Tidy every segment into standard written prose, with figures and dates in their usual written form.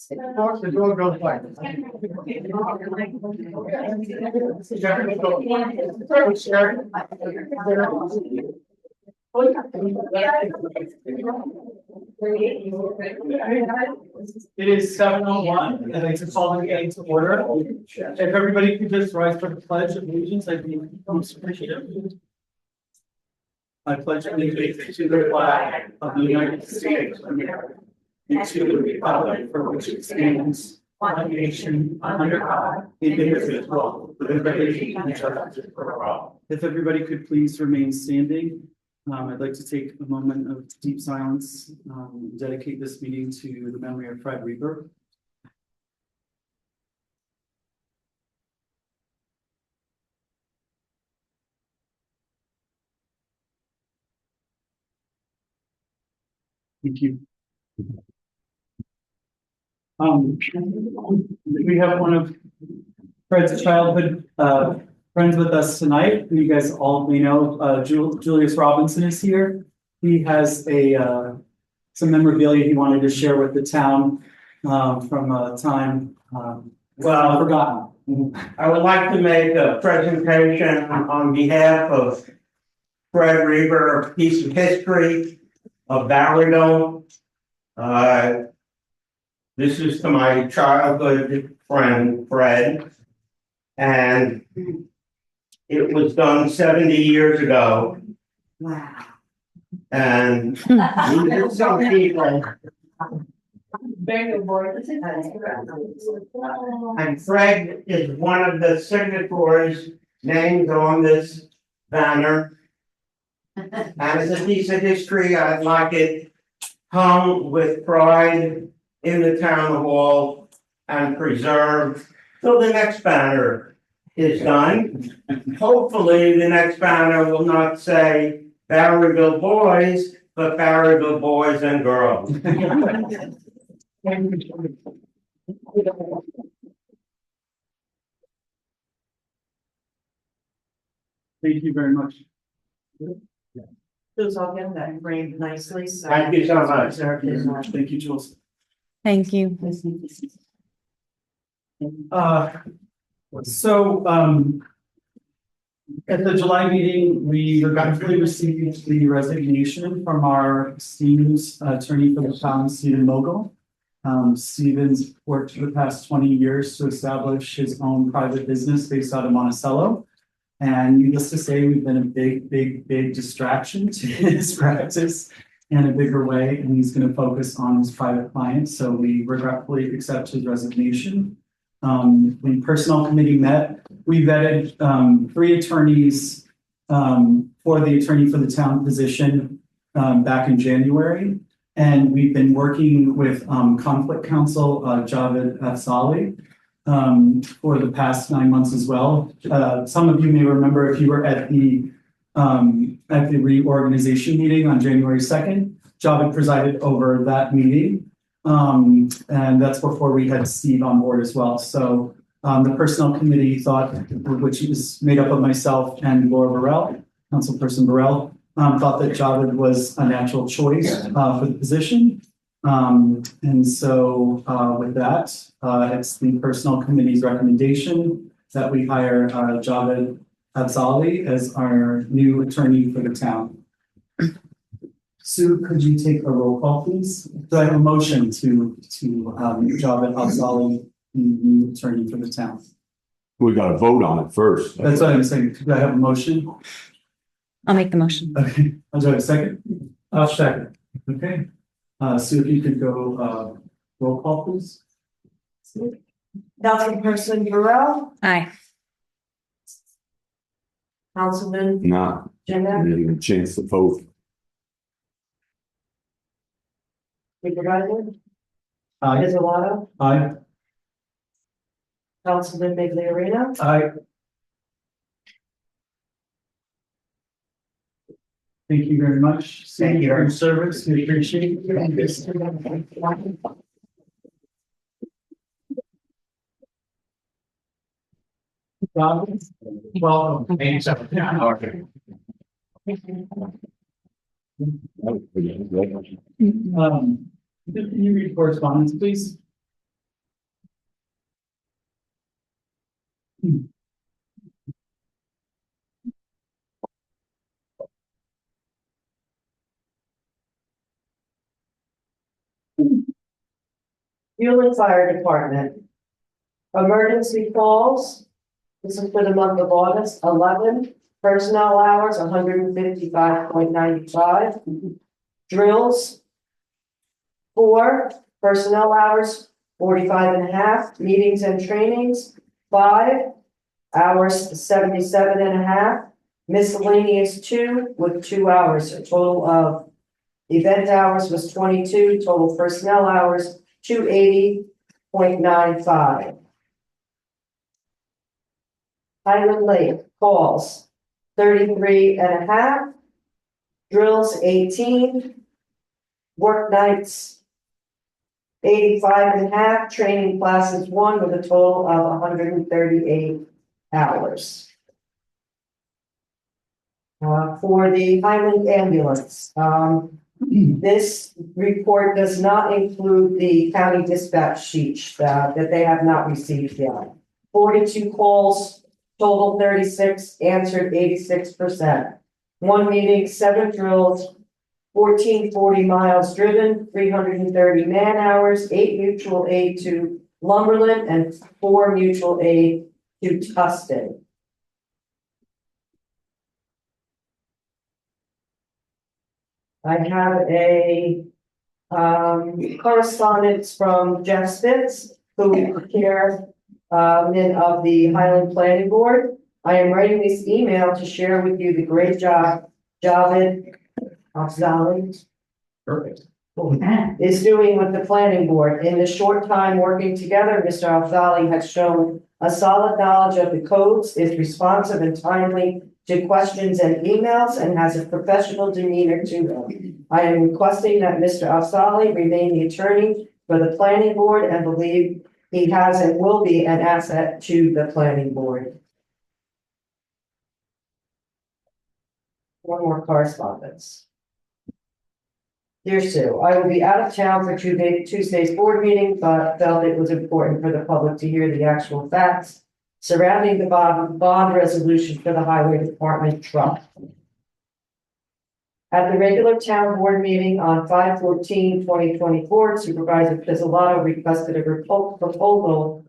The door goes like. It is 7:01, and I just call the meeting to order. If everybody could just rise for the pledge of allegiance, I'd be most appreciative. I pledge allegiance to the flag of the United States of America and to the republic for which it stands, one nation under God, indivisible, with liberty and justice for all. If everybody could please remain standing. I'd like to take a moment of deep silence, dedicate this meeting to the memory of Fred Reber. Thank you. We have one of Fred's childhood friends with us tonight, who you guys all may know. Julius Robinson is here. He has some memorabilia he wanted to share with the town from a time well forgotten. I would like to make a presentation on behalf of Fred Reber, a piece of history of Valleyville. This is to my childhood friend, Fred, and it was done 70 years ago. Wow. And some people. And Fred is one of the signatories named on this banner. And as a piece of history, I'd like it hung with pride in the town hall and preserved till the next banner is done. Hopefully, the next banner will not say Barryville Boys, but Barryville Boys and Girls. Thank you very much. Those all get that framed nicely. So Thank you so much. Thank you, Jules. Thank you. At the July meeting, we regretfully received the resignation from our esteemed attorney for the town, Stephen Mogul. Stephen's worked for the past 20 years to establish his own private business based out of Monticello. And needless to say, we've been a big distraction to his practice in a bigger way. And he's going to focus on his private clients. So we regretfully accept his resignation. When personnel committee met, we vetted 3 attorneys for the attorney for the town position. back in January. And we've been working with conflict counsel, Javed Afzali, for the past 9 months as well. Some of you may remember if you were at the reorganization meeting on January 2nd, Javed presided over that meeting. And that's before we had Steve on board as well. So the personnel committee thought, which is made up of myself and Laura Burrell, Councilperson Burrell, thought that Javed was a natural choice for the position. And so with that, it's the personnel committee's recommendation that we hire Javed Afzali as our new attorney for the town. Sue, could you take a roll call, please? Do I have a motion to Javed Afzali, the new attorney for the town? We gotta vote on it first. That's what I'm saying. Could I have a motion? I'll make the motion. Okay, I'll do a second. I'll second. Okay. Sue, if you could go roll call, please. Councilperson Burrell, Aye. Councilman Not Jeanette, even a chance to vote. Supervisor Aye. Pizzolatto, Aye. Councilman Migliorino, Aye. Thank you very much. Thank you. For your service. We appreciate it. Welcome. Thank you, sir. Can you read correspondence, please? Hewlett Fire Department. Emergency calls. This is for the month of August, 11, personnel hours, 155.95. Drills. 4, personnel hours, 45.5. Meetings and trainings, 5 hours, 77.5. Miscellaneous 2 with 2 hours, a total of event hours was 22, total personnel hours, 280.95. Highland Lake calls 33.5, drills 18, work nights 85.5, training classes 1 with a total of 138 hours. For the Highland ambulance, this report does not include the county dispatch sheet that they have not received yet. 42 calls, total 36, answered 86%. 1 meeting, 7 drills, 1440 miles driven, 330 man hours, 8 mutual aid to Lumberland and 4 mutual aid to Tustin. I have a correspondence from Jeff Spitz, who is chairman of the Highland Planning Board. I am writing this email to share with you the great job Javed Afzali is doing with the planning board. In the short time working together, Mr. Afzali has shown a solid knowledge of the codes, is responsive and timely to questions and emails, and has a professional demeanor to them. I am requesting that Mr. Afzali remain the attorney for the planning board and believe he has and will be an asset to the planning board. One more correspondence. Dear Sue, I will be out of town for Tuesday's board meeting, but felt it was important for the public to hear the actual facts surrounding the bond resolution for the highway department truck. At the regular town board meeting on 5/14/2024, Supervisor Pizzolatto requested a proposal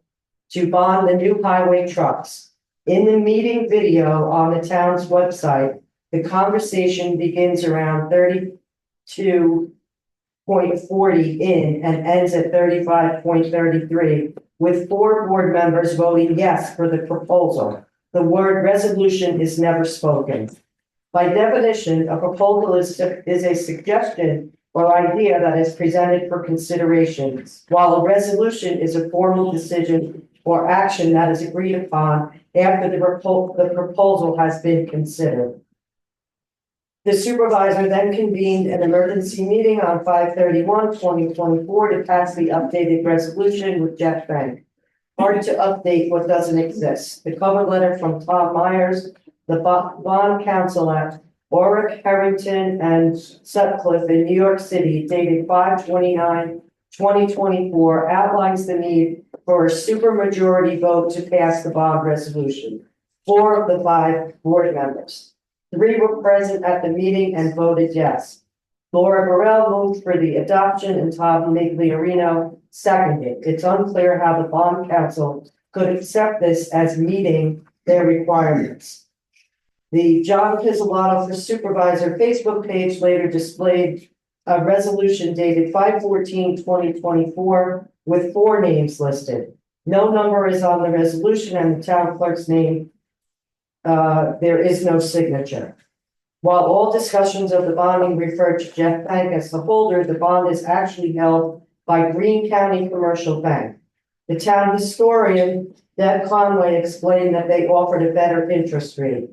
to bond the new highway trucks. In the meeting video on the town's website, the conversation begins around 32.40 in and ends at 35.33, with 4 board members voting yes for the proposal. The word resolution is never spoken. By definition, a proposal is a suggestion or idea that is presented for consideration, while a resolution is a formal decision or action that is agreed upon after the proposal has been considered. The supervisor then convened an emergency meeting on 5/31/2024 to pass the updated resolution with Jeff Bank. Hard to update what doesn't exist. The cover letter from Tom Myers, the bond counsel at Oric, Harrington, and Sutcliffe in New York City, dated 5/29/2024, outlines the need for a supermajority vote to pass the bond resolution. 4 of the 5 board members. 3 were present at the meeting and voted yes. Laura Burrell moved for the adoption and Tom Migliorino seconded. It's unclear how the bond council could accept this as meeting their requirements. The John Pizzolatto for Supervisor Facebook page later displayed a resolution dated 5/14/2024 with 4 names listed. No number is on the resolution and the town clerk's name. There is no signature. While all discussions of the bonding refer to Jeff Bank as the holder, the bond is actually held by Greene County Commercial Bank. The town historian, Deb Conway, explained that they offered a better interest rate.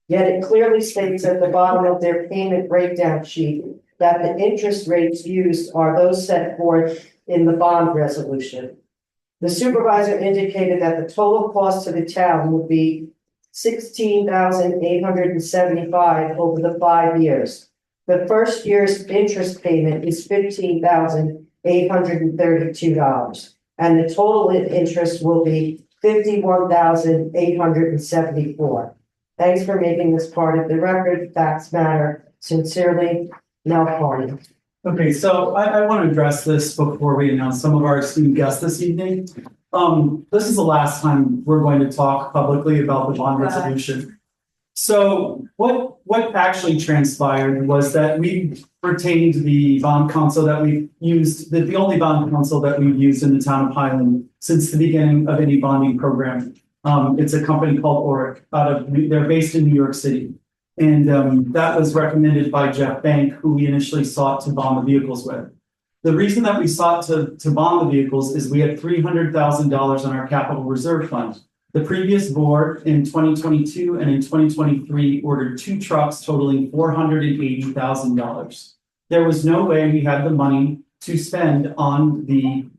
Yet it clearly states at the bottom of their payment breakdown sheet that the interest rates used are those set forth in the bond resolution. The supervisor indicated that the total cost to the town would be $16,875 over the 5 years. The first year's interest payment is $15,832, and the total interest will be $51,874. Thanks for making this part of the record. Facts matter. Sincerely, Mel Carney. Okay, so I want to address this before we announce some of our esteemed guests this evening. This is the last time we're going to talk publicly about the bond resolution. So what actually transpired was that we retained the bond counsel that we've used, the only bond counsel that we've used in the town of Highland since the beginning of any bonding program. It's a company called Oric they're based in New York City. And that was recommended by Jeff Bank, who we initially sought to bond the vehicles with. The reason that we sought to bond the vehicles is we had $300,000 on our capital reserve fund. The previous board in 2022 and in 2023 ordered 2 trucks totaling $480,000. There was no way we had the money to spend on the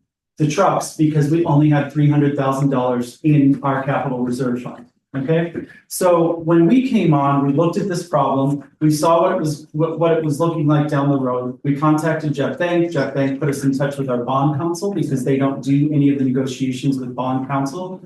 trucks because we only had $300,000 in our capital reserve fund. Okay, so when we came on, we looked at this problem. We saw what it was looking like down the road. We contacted Jeff Bank. Jeff Bank put us in touch with our bond counsel because they don't do any of the negotiations with bond counsel.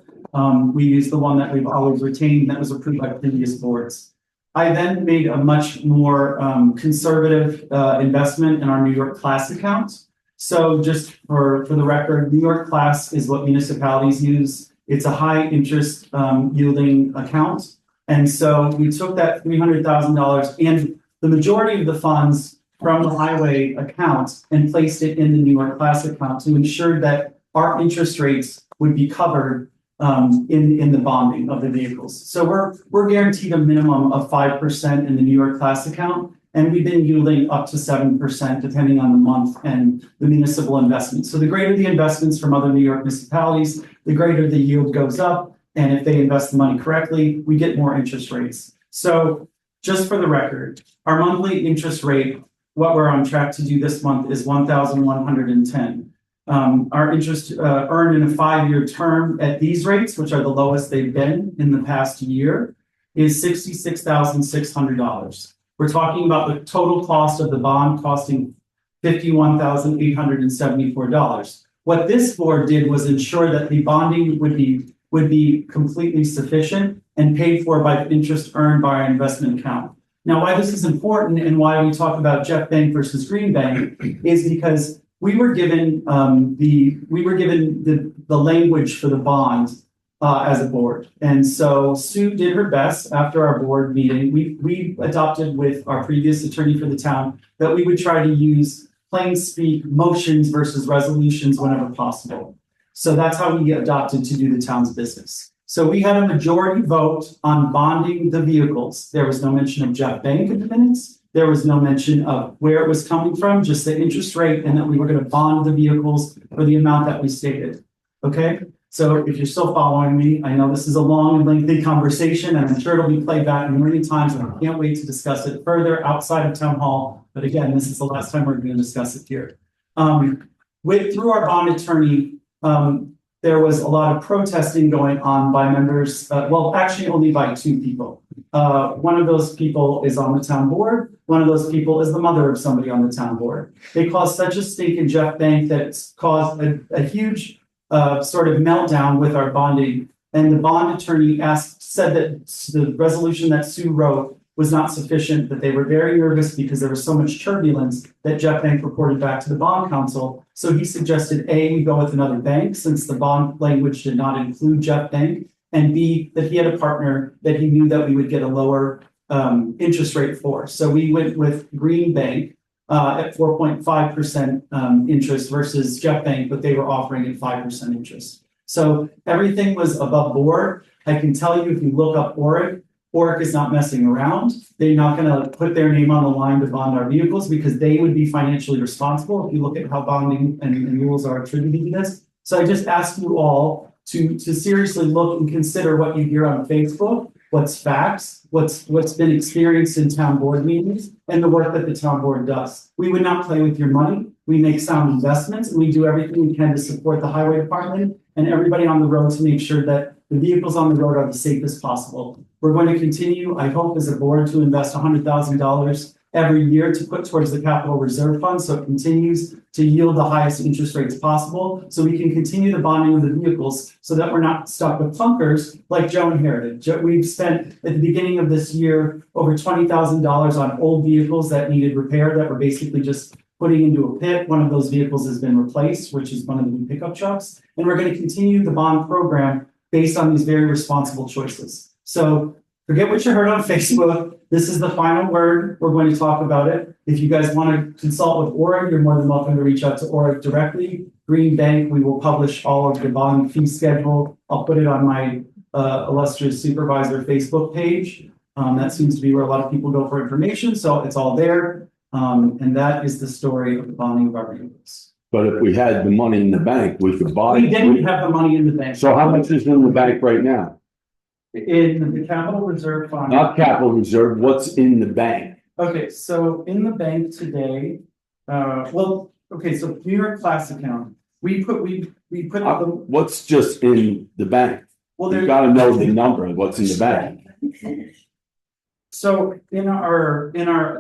We used the one that we've always retained that was approved by previous boards. I then made a much more conservative investment in our New York Class account. So just for the record, New York Class is what municipalities use. It's a high interest yielding account. And so we took that $300,000 and the majority of the funds from the highway account and placed it in the New York Class account to ensure that our interest rates would be covered in the bonding of the vehicles. So we're guaranteed a minimum of 5% in the New York Class account. And we've been yielding up to 7% depending on the month and the municipal investments. So the greater the investments from other New York municipalities, the greater the yield goes up. And if they invest the money correctly, we get more interest rates. So just for the record, our monthly interest rate, what we're on track to do this month is $1,110. Our interest earned in a 5-year term at these rates, which are the lowest they've been in the past year, is $66,600. We're talking about the total cost of the bond costing $51,874. What this board did was ensure that the bonding would be completely sufficient and paid for by the interest earned by our investment account. Now, why this is important and why we talk about Jeff Bank versus Green Bank is because we were given the language for the bond as a board. And so Sue did her best after our board meeting. We adopted with our previous attorney for the town that we would try to use plain speak motions versus resolutions whenever possible. So that's how we adopted to do the town's business. So we had a majority vote on bonding the vehicles. There was no mention of Jeff Bank in the minutes. There was no mention of where it was coming from, just the interest rate, and that we were going to bond the vehicles for the amount that we stated. Okay, so if you're still following me, I know this is a long and lengthy conversation, and I'm sure it'll be played back many times, and I can't wait to discuss it further outside of town hall. But again, this is the last time we're going to discuss it here. Through our bond attorney, there was a lot of protesting going on by members, well, actually only by two people. One of those people is on the town board. One of those people is the mother of somebody on the town board. They caused such a stink in Jeff Bank that's caused a huge sort of meltdown with our bonding. And the bond attorney said that the resolution that Sue wrote was not sufficient, that they were very nervous because there was so much turbulence that Jeff Bank reported back to the bond council. So he suggested A, we go with another bank since the bond language did not include Jeff Bank, and B, that he had a partner that he knew that we would get a lower interest rate for. So we went with Green Bank at 4.5% interest versus Jeff Bank, but they were offering at 5% interest. So everything was above board. I can tell you if you look up ORIC is not messing around. They're not going to put their name on the line to bond our vehicles because they would be financially responsible if you look at how bonding and rules are attributed to this. So I just ask you all to seriously look and consider what you hear on Facebook, what's facts, what's been experienced in town board meetings, and the work that the town board does. We would not play with your money. We make sound investments, and we do everything we can to support the highway department and everybody on the road to make sure that the vehicles on the road are the safest possible. We're going to continue, I hope, as a board to invest $100,000 every year to put towards the capital reserve fund. So it continues to yield the highest interest rates possible. So we can continue the bonding of the vehicles so that we're not stuck with clunkers like Joe inherited. We've spent at the beginning of this year over $20,000 on old vehicles that needed repair that were basically just putting into a pit. One of those vehicles has been replaced, which is one of the new pickup trucks. And we're going to continue the bond program based on these very responsible choices. So forget what you heard on Facebook. This is the final word. We're going to talk about it. If you guys want to consult with ORIC, you're more than welcome to reach out to ORIC directly. Green Bank, we will publish all of the bond fee schedule. I'll put it on my illustrious supervisor Facebook page. That seems to be where a lot of people go for information. So it's all there. And that is the story of the bonding of our vehicles. But if we had the money in the bank, we could buy. We didn't have the money in the bank. So how much is in the bank right now? In the capital reserve fund. Not capital reserve, what's in the bank? Okay, so in the bank today, so New York class account, we put the, What's just in the bank? well, You there, gotta know the number of what's in the bank. so in our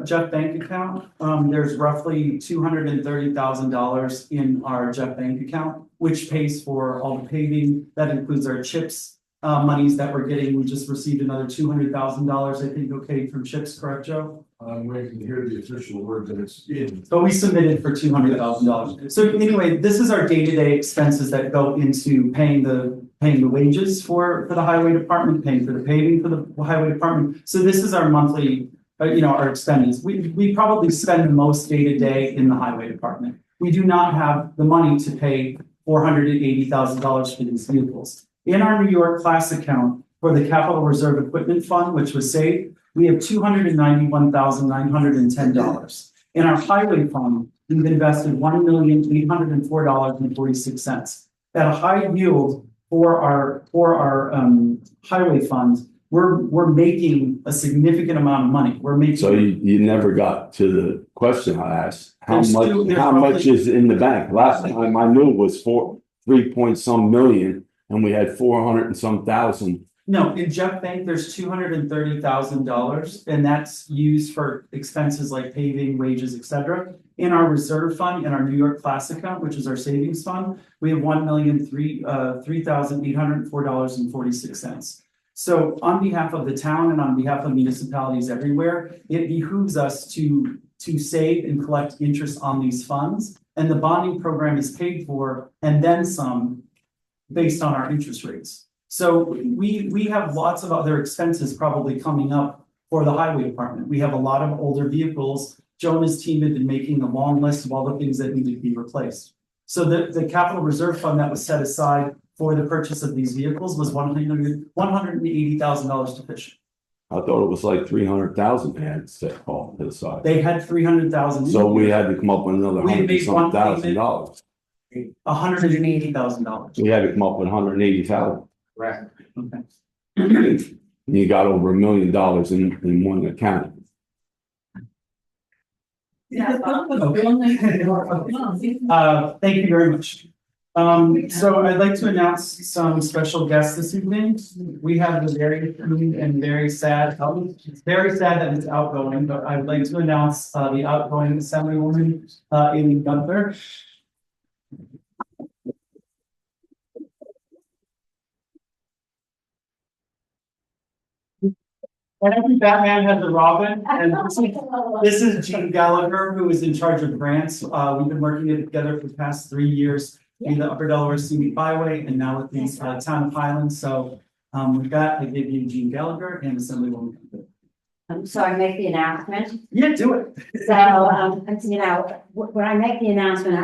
Jeff Bank account, there's roughly $230,000 in our Jeff Bank account, which pays for all the paving. That includes our CHIPS monies that we're getting. We just received another $200,000, I think, okay, from CHIPS, correct, Joe? I'm waiting to hear the official word that it's in. But we submitted for $200,000. So anyway, this is our day-to-day expenses that go into paying the wages for the highway department, paying for the paving for the highway department. So this is our monthly, our expenses. We probably spend the most day-to-day in the highway department. We do not have the money to pay $480,000 for these vehicles. In our New York class account for the capital reserve equipment fund, which was saved, we have $291,910. In our highway fund, we've invested $1,804.46. At a high yield for our highway fund, we're making a significant amount of money. We're making. So you never got to the question I asked. How There's much, still- there's how roughly- much is in the bank? Last time I knew it was 3 point some million and we had 400 and some thousand. No, in Jeff Bank, there's $230,000, and that's used for expenses like paving, wages, etc. In our reserve fund, in our New York class account, which is our savings fund, we have $1,003,804.46. So on behalf of the town and on behalf of municipalities everywhere, it behooves us to save and collect interest on these funds. And the bonding program is paid for and then some based on our interest rates. So we have lots of other expenses probably coming up for the highway department. We have a lot of older vehicles. Joe and his team have been making a long list of all the things that need to be replaced. So the capital reserve fund that was set aside for the purchase of these vehicles was $180,000 to Fish. I thought it was like 300,000 they had set off to the side. They had 300,000. So we had to come up with another We hundred and made some one $1,000. $180,000. We had to come up with 180,000. Right. Okay. You got over $1 million in one account. Thank you very much. So I'd like to announce some special guests this evening. We have the very clean and very sad, it's very sad that it's outgoing, but I'd like to announce the outgoing Assemblywoman, Amy Gunther. And every Batman has a Robin, and this is Gene Gallagher, who is in charge of grants. We've been working together for the past 3 years in the Upper Delaware Scenic Byway and now with the town of Highlands. So with that, I give you Gene Gallagher and Assemblywoman. So I make the announcement. Yeah, do it. So, you know, when I make the announcement,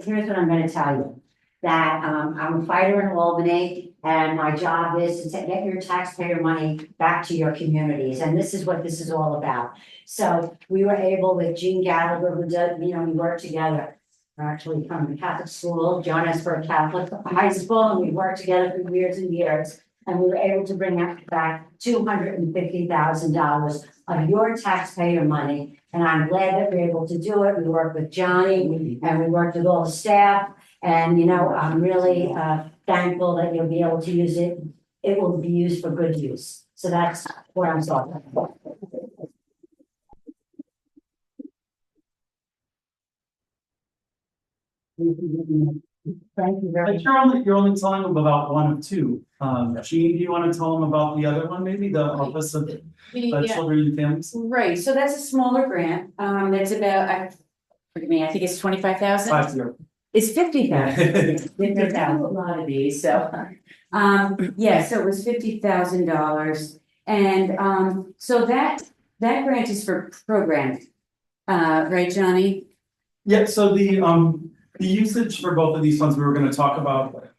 here's what I'm gonna tell you. That, I'm a fighter in Albany and my job is to get your taxpayer money back to your communities. And this is what this is all about. So we were able with Gene Gallagher, who did, you know, we worked together. We're actually from the Catholic school, Johannesburg Catholic High School, and we worked together for years and years. And we were able to bring back $250,000 of your taxpayer money. And I'm glad that we're able to do it. We worked with Johnny and we worked with all the staff. And, you know, I'm really thankful that you'll be able to use it. It will be used for good use. So that's what I'm talking about. Thank you very Like much. you're only telling them about one of two. Gene, do you want to tell them about the other one, maybe the Office of Children and Families? Right, so that's a smaller grant, that's about, forgive me, I think it's 25,000. 50. It's 50,000. 50,000, a lot of these, so, yeah, so it was $50,000. And, so that grant is for programming, right, Johnny? Yeah, so the usage for both of these funds, we were gonna talk about,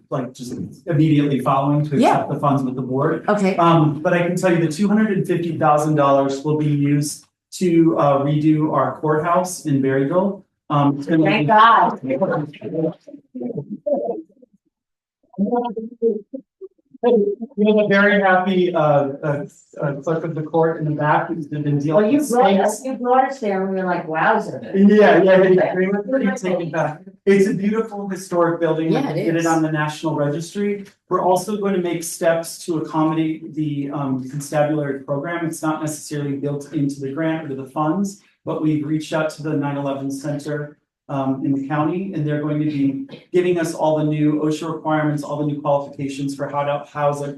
like, just immediately following to accept the funds with the board. Okay, But I can tell you the $250,000 will be used to redo our courthouse in Berryville. It's gonna be- Thank God. We have a very happy clerk of the court in the back who's been Well, dealing you with brought us, snakes. you brought us there and we were like, wowzer. Yeah, we were pretty taken back. It's a beautiful historic building. Yeah, We it did is. it on the National Registry. We're also going to make steps to accommodate the constabulary program. It's not necessarily built into the grant or to the funds, but we've reached out to the 9/11 Center in the county, and they're going to be giving us all the new OSHA requirements, all the new qualifications for how to house a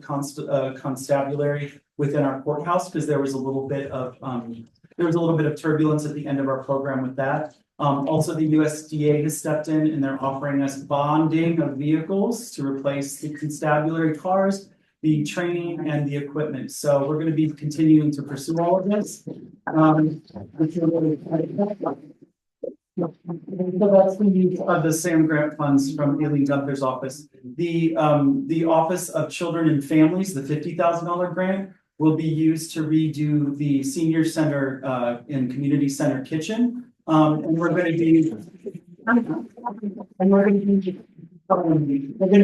constabulary within our courthouse, because there was a little bit of turbulence at the end of our program with that. Also, the USDA has stepped in and they're offering us bonding of vehicles to replace the constabulary cars, the training and the equipment. So we're going to be continuing to pursue all of this. So that's the use of the SAM grant funds from Aileen Gunther's office. The Office of Children and Families, the $50,000 grant, will be used to redo the senior center and community center kitchen. And we're going to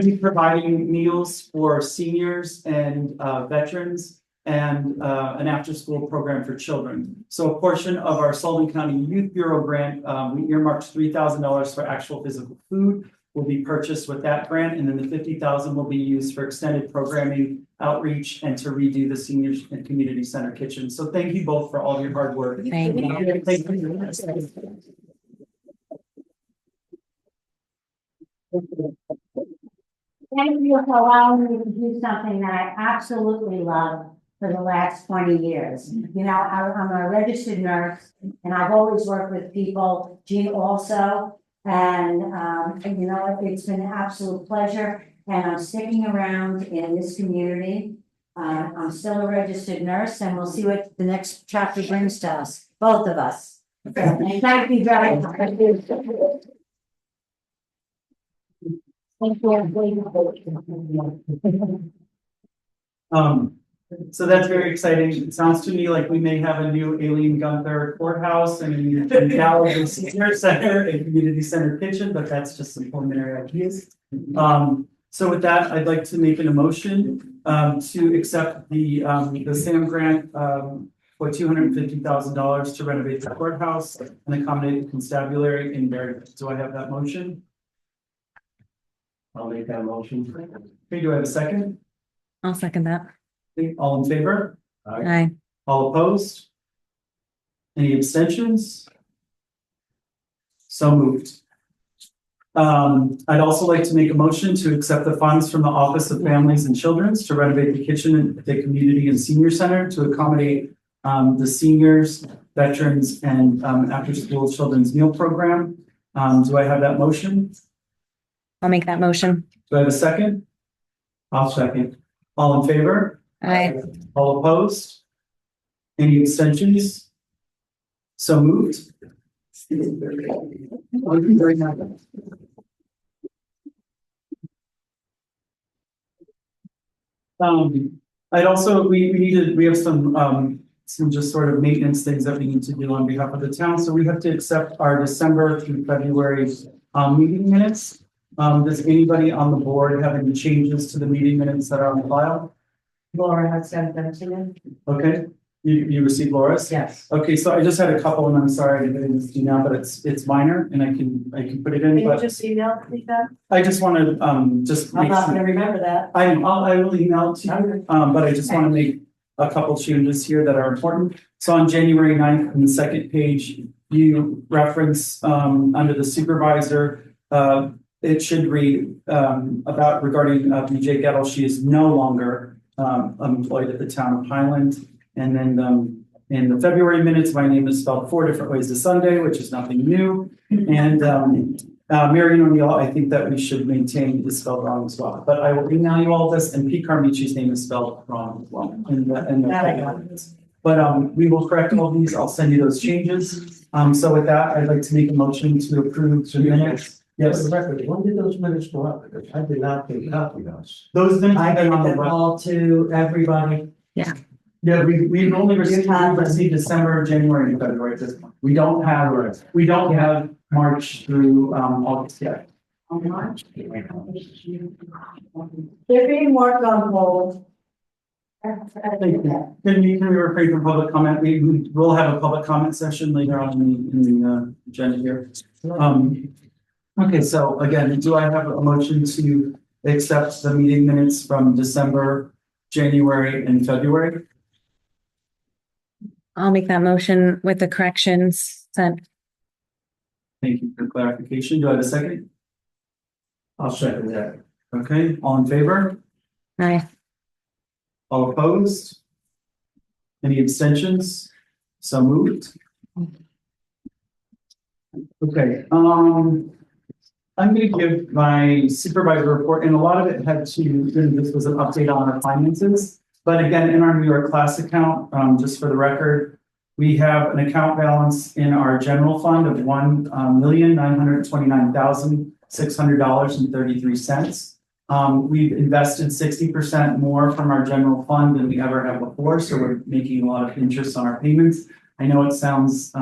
be providing meals for seniors and veterans and an after-school program for children. So a portion of our Sullivan County Youth Bureau grant, we earmarked $3,000 for actual physical food will be purchased with that grant, and then the $50,000 will be used for extended programming, outreach, and to redo the seniors and community center kitchen. So thank you both for all your hard work. Thank you. Thank you. Thank you for allowing me to do something that I absolutely love for the last 20 years. You know, I'm a registered nurse and I've always worked with people, Jean also. And you know, it's been an absolute pleasure and I'm sticking around in this community. I'm still a registered nurse and we'll see what the next chapter brings to us, both of us. And thank you very much. So that's very exciting. It sounds to me like we may have a new Aileen Gunther courthouse and a Gallagher Senior Center and Community Center kitchen, but that's just some preliminary ideas. So with that, I'd like to make an emotion to accept the SAM grant for $250,000 to renovate the courthouse and accommodate the constabulary in Berry. Do I have that motion? I'll make that motion. Okay, do I have a second? I'll second that. Okay, all in favor? Aye. All opposed? Any abstentions? So moved. I'd also like to make a motion to accept the funds from the Office of Families and Children's to renovate the kitchen at the Community and Senior Center to accommodate the seniors, veterans, and after-school children's meal program. Do I have that motion? I'll make that motion. Do I have a second? I'll second. All in favor? Aye. All opposed? Any abstentions? So moved. I'd also, we have some just sort of maintenance things that we need to do on behalf of the town. So we have to accept our December through February meeting minutes. Does anybody on the board have any changes to the meeting minutes that are on the file? Laura has sent them to me. Okay, you received Laura's? Yes. Okay, so I just had a couple and I'm sorry I didn't get in this email, but it's minor and I can put it in, Can you but just email me that? I just want to just I'm make not some, gonna remember that. I will email it to you, but I just want to make a couple changes here that are important. So on January 9th, on the second page, you reference under the supervisor, it should read about regarding BJ Gettle. She is no longer employed at the town of Highland. And then in the February minutes, my name is spelled 4 different ways to Sunday, which is nothing new. And Marion O'Neill, I think that we should maintain is spelled wrong as well. But I will email you all this, and Pete Carmicci's name is spelled wrong as well. That I got. But we will correct all these. I'll send you those changes. So with that, I'd like to make a motion to approve the minutes. Yes, record, when did those minutes go up? Because I did not get copy of those. those minutes. I have been gave on the them web. all to everybody. Yeah, we've only received December, January, and February at this point. We don't have March through August yet. They're being marked on hold. Thank you. Can we refrain from public comment? We will have a public comment session later on in the agenda here. Okay, so again, do I have a motion to accept the meeting minutes from December, January, and February? I'll make that motion with the corrections sent. Thank you for clarification. Do I have a second? I'll second that. Okay, all in favor? Aye. All opposed? Any abstentions? So moved. Okay, I'm going to give my supervisor report, and a lot of it had to, this was an update on our finances. But again, in our New York Class account, just for the record, we have an account balance in our general fund of $1,929,600.33. We've invested 60% more from our general fund than we ever have before, so we're making a lot of interest on our payments. I know it sounds,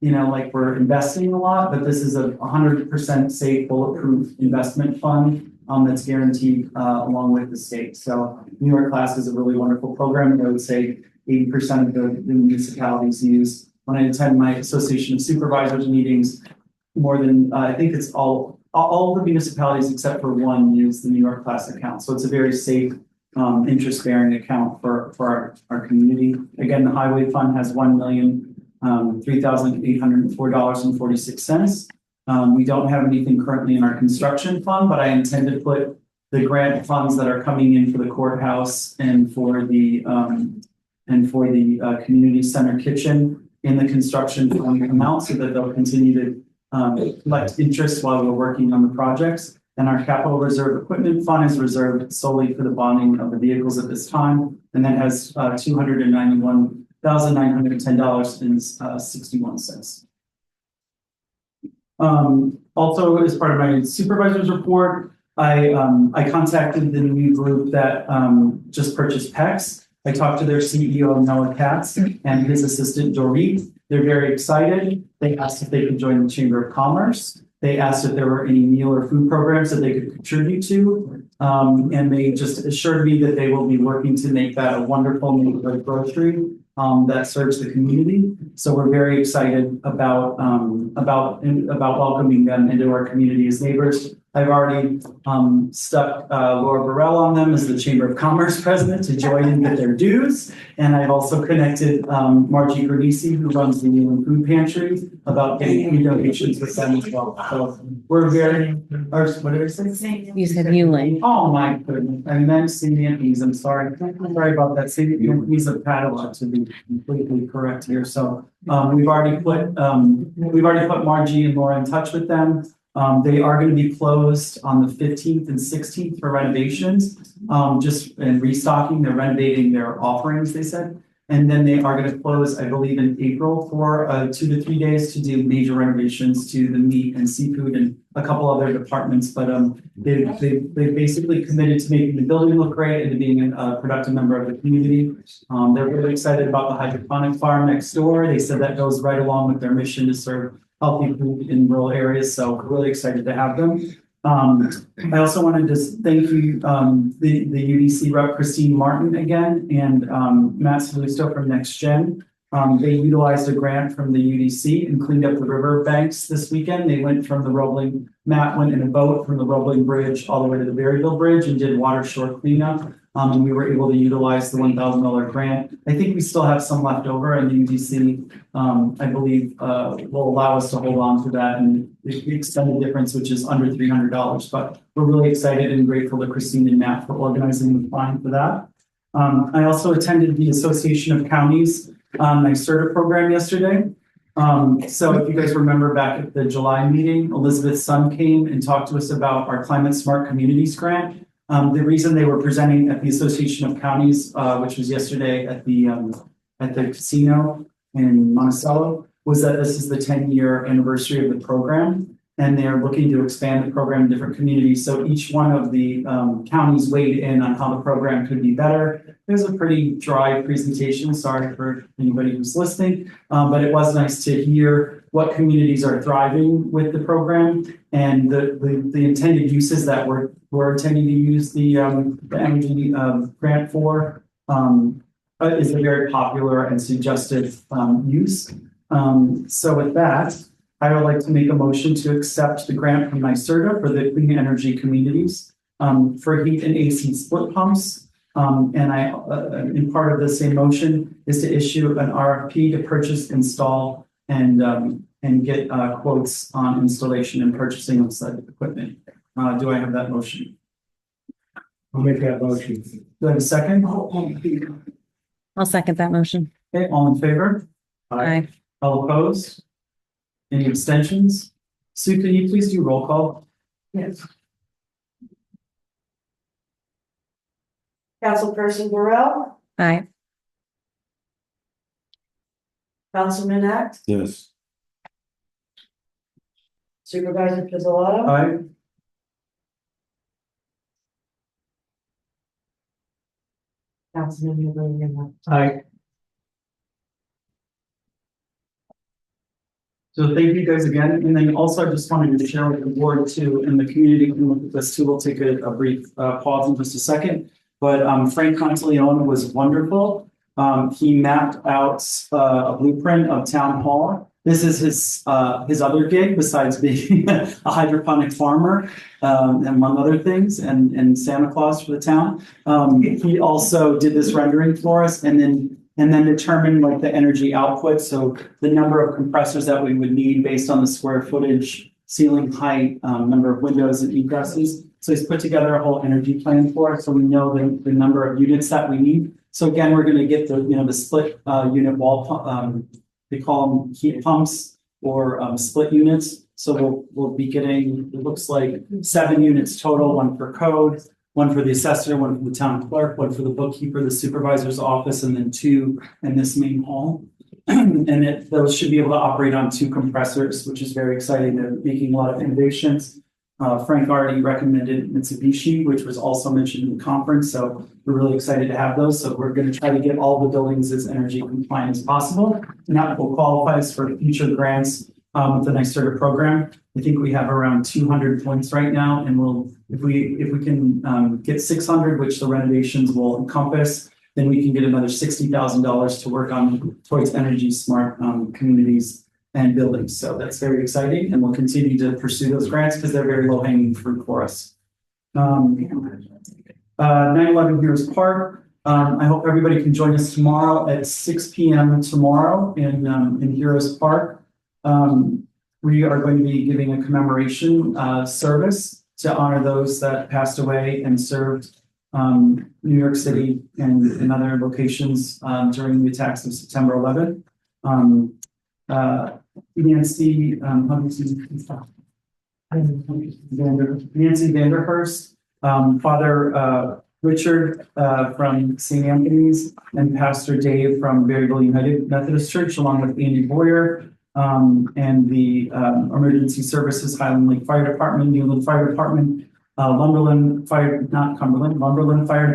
like we're investing a lot, but this is a 100% safe, bulletproof investment fund that's guaranteed along with the state. So New York Class is a really wonderful program, and I would say 80% of the municipalities use. When I attend my Association of Supervisors meetings, more than I think it's all the municipalities except for one use the New York Class account. So it's a very safe interest-bearing account for our community. Again, the highway fund has $1,003,804.46. We don't have anything currently in our construction fund, but I intend to put the grant funds that are coming in for the courthouse and for the community center kitchen in the construction fund amount so that they'll continue to collect interest while we're working on the projects. And our capital reserve equipment fund is reserved solely for the bonding of the vehicles at this time, and that has $291,910.61. Also, as part of my supervisor's report, I contacted the new group that, just purchased PEX. I talked to their CEO, Noah Katz, and his assistant, Dorit. They're very excited. They asked if they could join the Chamber of Commerce. They asked if there were any meal or food programs that they could contribute to. And they just assured me that they will be working to make that a wonderful neighborhood grocery that serves the community. So we're very excited about welcoming them into our community as neighbors. I've already stuck Laura Burrell on them as the Chamber of Commerce president to join in with their dues. And I've also connected Margie Granisi, who runs the Newland Food Pantry, about getting food donations with them as well. So we're very, or what did I say? You said Newland. Oh, my goodness. I meant Cindy and Ease. I'm sorry. Sorry about that. Cindy and Ease of Padua, to be completely correct here. So we've already put Margie and Laura in touch with them. They are going to be closed on the 15th and 16th for renovations, just and restocking. They're renovating their offerings, they said. And then they are going to close, I believe, in April for 2 to 3 days to do major renovations to the meat and seafood and a couple other departments. But they basically committed to making the building look great and to being a productive member of the community. They're really excited about the hydroponic farm next door. They said that goes right along with their mission to serve healthy food in rural areas. So we're really excited to have them. I also wanted to thank you, the UDC rep Christine Martin again, and Matt Salusto from Next Gen. They utilized a grant from the UDC and cleaned up the river banks this weekend. They went from Matt went in a boat from the Roebling Bridge all the way to the Berryville Bridge and did water shore cleanup. And we were able to utilize the $1,000 grant. I think we still have some left over, and the UDC, I believe, will allow us to hold on to that and extend the difference, which is under $300. But we're really excited and grateful to Christine and Matt for organizing the fund for that. I also attended the Association of Counties NYSERDA program yesterday. So if you guys remember back at the July meeting, Elizabeth Sun came and talked to us about our Climate Smart Communities grant. The reason they were presenting at the Association of Counties, which was yesterday at the casino in Monticello, was that this is the 10-year anniversary of the program, and they're looking to expand the program in different communities. So each one of the counties weighed in on how the program could be better. It was a pretty dry presentation. Sorry for anybody who's listening, but it was nice to hear what communities are thriving with the program and the intended uses that we're intending to use the energy grant for. Is a very popular and suggestive use. So with that, I would like to make a motion to accept the grant from NYSERDA for the clean energy communities for heat and AC split pumps. And in part of the same motion is to issue an RFP to purchase, install, and get quotes on installation and purchasing of said equipment. Do I have that motion? I'll make that motion. Do I have a second? I'll second that motion. Okay, all in favor? Aye. All opposed? Any abstentions? Sue, can you please do roll call? Yes. Councilperson Burrell, Aye. Councilman Act, Yes. Supervisor Pizzolatto, Aye. Councilman Lillian. Aye. So thank you guys again. And then also I just wanted to share with the board too, and the community can look at this too. We'll take a brief pause in just a second. But Frank Contiglione was wonderful. He mapped out a blueprint of town hall. This is his other gig besides being a hydroponic farmer, and among other things, and Santa Claus for the town. He also did this rendering for us and then determined like the energy output. So the number of compressors that we would need based on the square footage, ceiling height, number of windows and egresses. So he's put together a whole energy plan for us. So we know the number of units that we need. So again, we're going to get the split unit wall pump. They call them heat pumps or split units. So we'll be getting, it looks like 7 units total, 1 for code, 1 for the assessor, 1 for the town clerk, 1 for the bookkeeper, the supervisor's office, and then 2 in this main hall. And those should be able to operate on 2 compressors, which is very exciting. They're making a lot of innovations. Frank already recommended Mitsubishi, which was also mentioned in the conference, so we're really excited to have those. So we're going to try to get all the buildings as energy compliant as possible, and that will qualify us for future grants with the NYSERDA program. I think we have around 200 points right now, and if we can get 600, which the renovations will encompass, then we can get another $60,000 to work on towards energy smart communities and buildings. So that's very exciting, and we'll continue to pursue those grants because they're very low hanging fruit for us. 911 Heroes Park. I hope everybody can join us tomorrow at 6 p.m. tomorrow in Heroes Park. We are going to be giving a commemoration service to honor those that passed away and served New York City and in other locations during the attacks of September 11th. Nancy Vanderhurst, Father Richard from St. Anthony's, and Pastor Dave from Berryville United Methodist Church, along with Andy Boyer, and the Emergency Services, Highland Lake Fire Department, Newland Fire Department, Lumberland Fire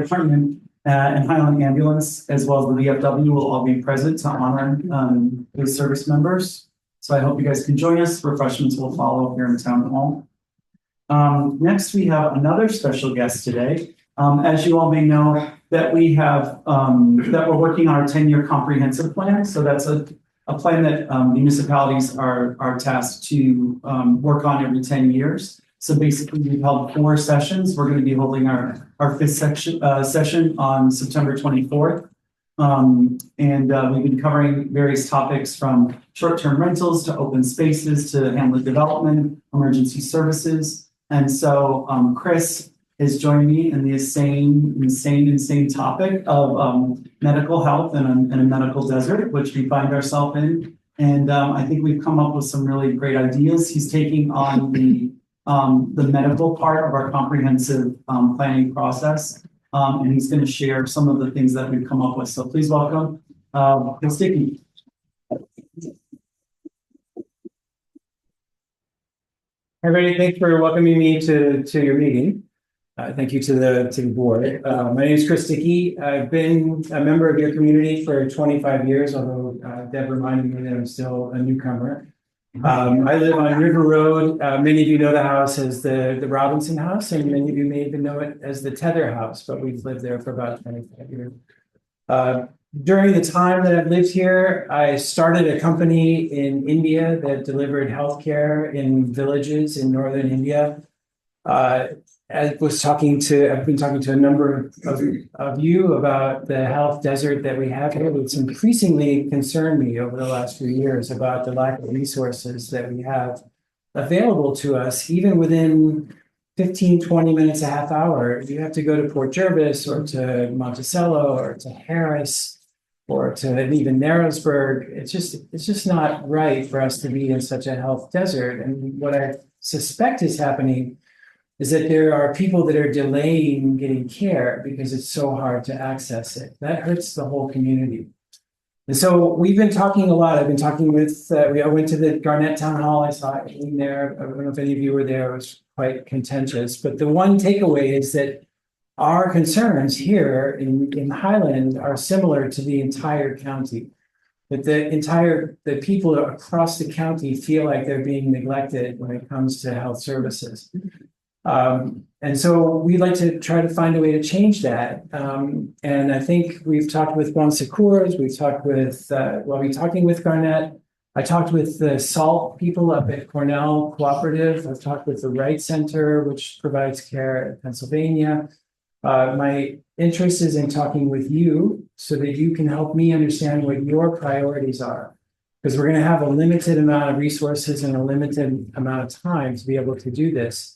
Department, and Highland Ambulance, as well as the VFW, will all be present to honor those service members. So I hope you guys can join us. Refreshments will follow here in Town Hall. Next, we have another special guest today. As you all may know, that we have that we're working on our 10-year comprehensive plan. So that's a plan that municipalities are tasked to work on every 10 years. So basically, we've held 4 sessions. We're going to be holding our 5th session on September 24th. And we've been covering various topics from short-term rentals to open spaces to Hamlet development, emergency services. And so Chris has joined me in the insane topic of medical health and a medical desert, which we find ourselves in. And I think we've come up with some really great ideas. He's taking on the medical part of our comprehensive planning process. And he's going to share some of the things that we've come up with. So please welcome Chris Dickey. Everybody, thanks for welcoming me to your meeting. Thank you to the board. My name is Chris Dickey. I've been a member of your community for 25 years, although Deb reminded me that I'm still a newcomer. I live on River Road. Many of you know the house as the Robinson House, and many of you may even know it as the Tether House, but we've lived there for about 25 years. During the time that I've lived here, I started a company in India that delivered healthcare in villages in northern India. I've been talking to a number of you about the health desert that we have here. It's increasingly concerned me over the last few years about the lack of resources that we have available to us, even within 15, 20 minutes, a half hour. You have to go to Port Jervis or to Monticello or to Harris or to even Narrowsburg. It's just not right for us to be in such a health desert. And what I suspect is happening is that there are people that are delaying getting care because it's so hard to access it. That hurts the whole community. And so we've been talking a lot. I've been talking with, I went to the Garnett Town Hall. I saw it in there. I don't know if any of you were there. It was quite contentious. But the one takeaway is that our concerns here in Highland are similar to the entire county. That the people across the county feel like they're being neglected when it comes to health services. And so we'd like to try to find a way to change that. And I think we've talked with Bon Secours, we've talked with, we're talking with Garnett. I talked with the SALT people up at Cornell Cooperative. I've talked with the Wright Center, which provides care in Pennsylvania. My interest is in talking with you so that you can help me understand what your priorities are. Because we're going to have a limited amount of resources and a limited amount of time to be able to do this.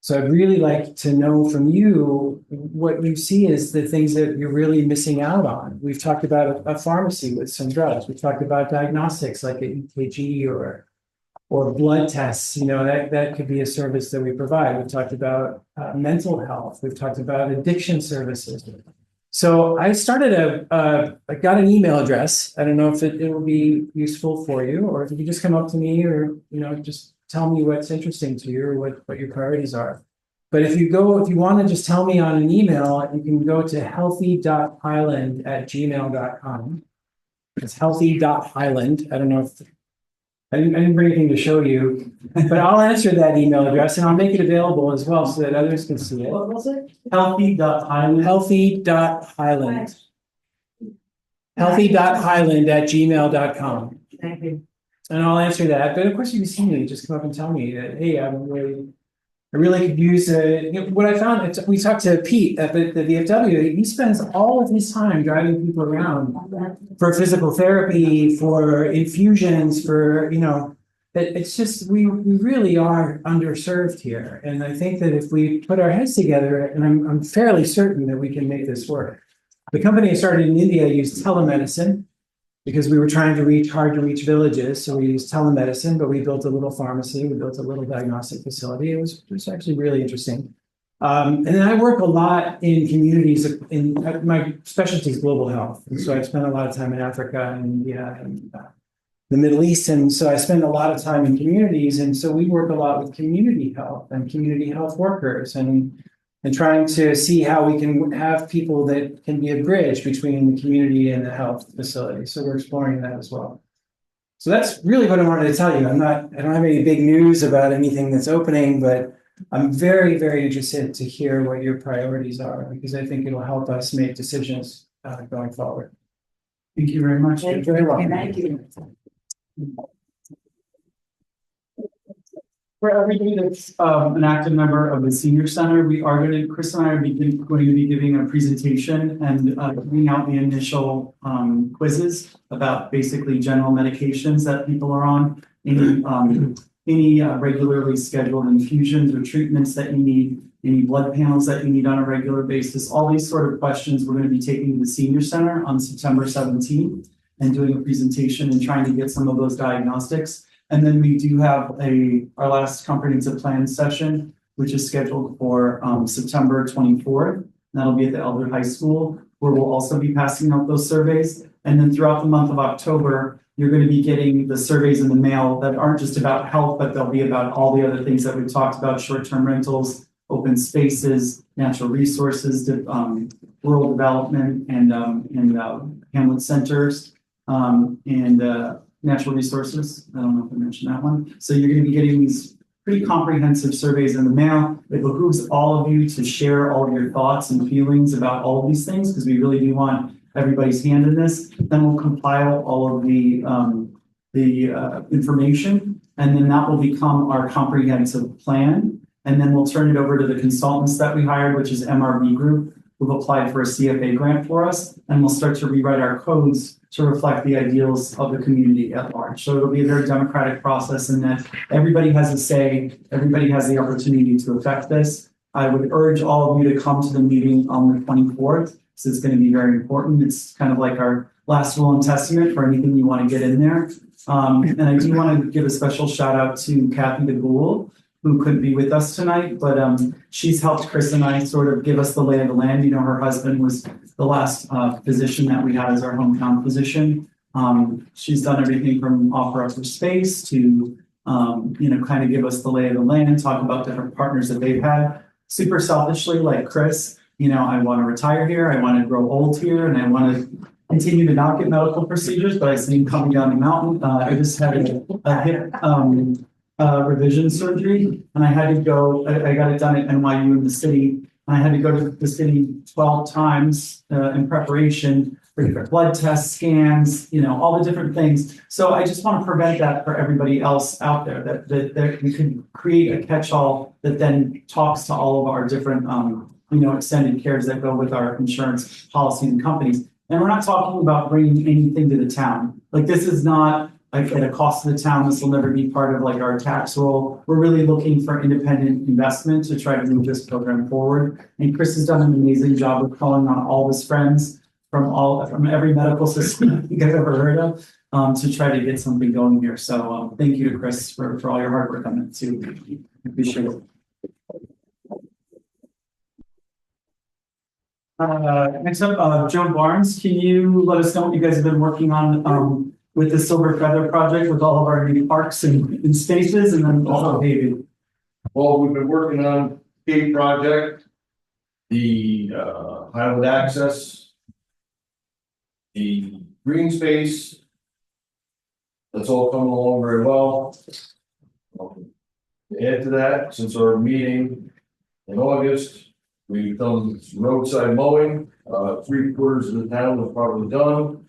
So I'd really like to know from you what you see as the things that you're really missing out on. We've talked about a pharmacy with some drugs. We've talked about diagnostics like an EKG or blood tests. You know, that could be a service that we provide. We've talked about mental health. We've talked about addiction services. So I started I got an email address. I don't know if it will be useful for you, or if you could just come up to me or, just tell me what's interesting to you or what your priorities are. But if you want to just tell me on an email, you can go to healthy.highland@gmail.com. It's healthy.highland. I don't know if I didn't bring anything to show you, but I'll answer that email address and I'll make it available as well so that others can see it. What was it? Healthy.island. Healthy.highland. Healthy.highland@gmail.com. Thank you. And I'll answer that. But of course, you can see me. Just come up and tell me that, hey, I really could use what I found. We talked to Pete at the VFW. He spends all of his time driving people around for physical therapy, for infusions, for it's just we really are underserved here. And I think that if we put our heads together, and I'm fairly certain that we can make this work. The company I started in India used telemedicine because we were trying to reach hard to reach villages. So we used telemedicine, but we built a little pharmacy, we built a little diagnostic facility. It was actually really interesting. And then I work a lot in communities my specialty is global health. And so I spent a lot of time in Africa and India and the Middle East. And so I spend a lot of time in communities. And so we work a lot with community health and community health workers and trying to see how we can have people that can be a bridge between the community and the health facility. So we're exploring that as well. So that's really what I wanted to tell you. I don't have any big news about anything that's opening, but I'm very, very interested to hear what your priorities are, because I think it'll help us make decisions going forward. Thank you very much. Thank You're very welcome. Thank you. For everybody that's an active member of the senior center, Chris and I are going to be giving a presentation and giving out the initial quizzes about basically general medications that people are on, any regularly scheduled infusions or treatments that you need, any blood panels that you need on a regular basis. All these sort of questions we're going to be taking to the senior center on September 17th and doing a presentation and trying to get some of those diagnostics. And then we do have our last comprehensive plan session, which is scheduled for September 24th. That'll be at the Elder High School, where we'll also be passing out those surveys. And then throughout the month of October, you're going to be getting the surveys in the mail that aren't just about health, but they'll be about all the other things that we've talked about: short-term rentals, open spaces, natural resources, rural development, and hamlet centers, and natural resources. I don't know if I mentioned that one. So you're going to be getting these pretty comprehensive surveys in the mail. It behooves all of you to share all of your thoughts and feelings about all of these things, because we really do want everybody's hand in this. Then we'll compile all of the information, and then that will become our comprehensive plan. And then we'll turn it over to the consultants that we hired, which is MRB Group, who've applied for a CFA grant for us, and we'll start to rewrite our codes to reflect the ideals of the community at large. So it'll be a very democratic process in that everybody has a say, everybody has the opportunity to affect this. I would urge all of you to come to the meeting on the 24th, so it's going to be very important. It's kind of like our last will and testament for anything you want to get in there. And I do want to give a special shout out to Kathy DeGould, who couldn't be with us tonight, but she's helped Chris and I sort of give us the lay of the land. You know, her husband was the last physician that we had as our hometown physician. She's done everything from offer up for space to, kind of give us the lay of the land, talk about different partners that they've had. Super selfishly, like Chris, I want to retire here, I want to grow old here, and I want to continue to not get medical procedures, but I see him coming down the mountain. I just had a hip revision surgery, and I had to go, I got it done at NYU in the city. And I had to go to the city 12 times in preparation for different blood tests, scans, all the different things. So I just want to prevent that for everybody else out there, that we could create a catch-all that then talks to all of our different, extended cares that go with our insurance policies and companies. And we're not talking about bringing anything to the town. Like, this is not like at a cost to the town. This will never be part of like our tax roll. We're really looking for independent investment to try to move this program forward. And Chris has done an amazing job of calling on all his friends from every medical system you guys ever heard of, to try to get something going here. So thank you to Chris for all your hard work on that too. Appreciate it. Next up, Joe Barnes, can you let us know what you guys have been working on, with the Silver Feather project with all of our new parks and spaces and then also paving? Well, we've been working on gate project, the Highland access, the green space. That's all coming along very well. To add to that, since our meeting in August, we've done roadside mowing, 3/4 of the town was probably done.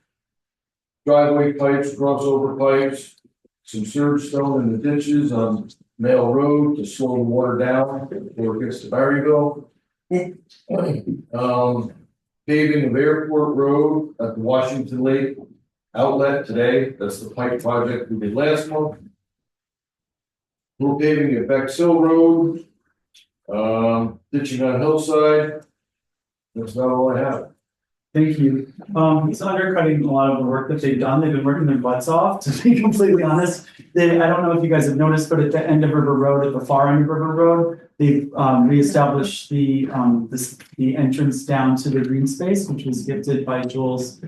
Driveway pipes, crossover pipes, some surge stone in the ditches on Mail Road to slow the water down before it gets to Berryville. Paving of Airport Road at the Washington Lake outlet today, that's the pipe project we did last month. We're paving at Bexhill Road, ditching on Hillside. That's not all I have. Thank you. He's undercutting a lot of the work that they've done. They've been working their butts off, to be completely honest. I don't know if you guys have noticed, but at the end of River Road, at the far end of River Road, they've reestablished the entrance down to the green space, which was gifted by Joel's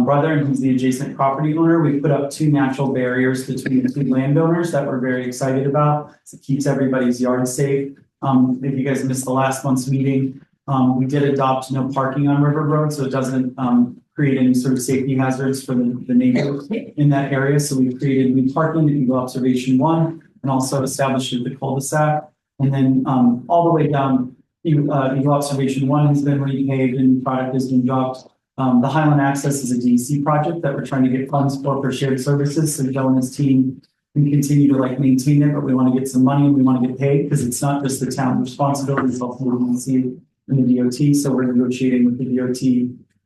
brother, and he's the adjacent property owner. We put up 2 natural barriers between the 2 landowners that we're very excited about. It keeps everybody's yard safe. If you guys missed the last month's meeting, we did adopt no parking on River Road, so it doesn't create any sort of safety hazards for the neighbors in that area. So we created new parking at Eagle Observation 1 and also established the cul-de-sac. And then all the way down, Eagle Observation 1 has been repaved and product has been dropped. The Highland Access is a DEC project that we're trying to get funds for shared services. So Joe and his team can continue to maintain it, but we want to get some money and we want to get paid because it's not just the town's responsibility, it's also the DEC and the DOT. So we're negotiating with the DOT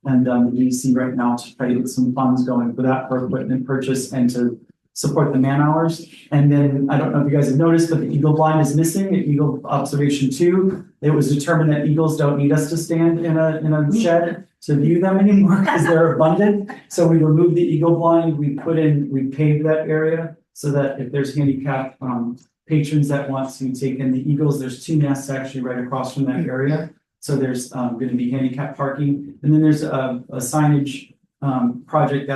and the DEC right now to try to get some funds going for that for equipment purchase and to support the man hours. And then I don't know if you guys have noticed, but the eagle blind is missing at Eagle Observation 2. It was determined that eagles don't need us to stand in a shed to view them anymore because they're abundant. So we removed the eagle blind. We paved that area so that if there's handicapped patrons that want to take in the eagles, there's 2 nests actually right across from that area. So there's going to be handicap parking. And then there's a signage project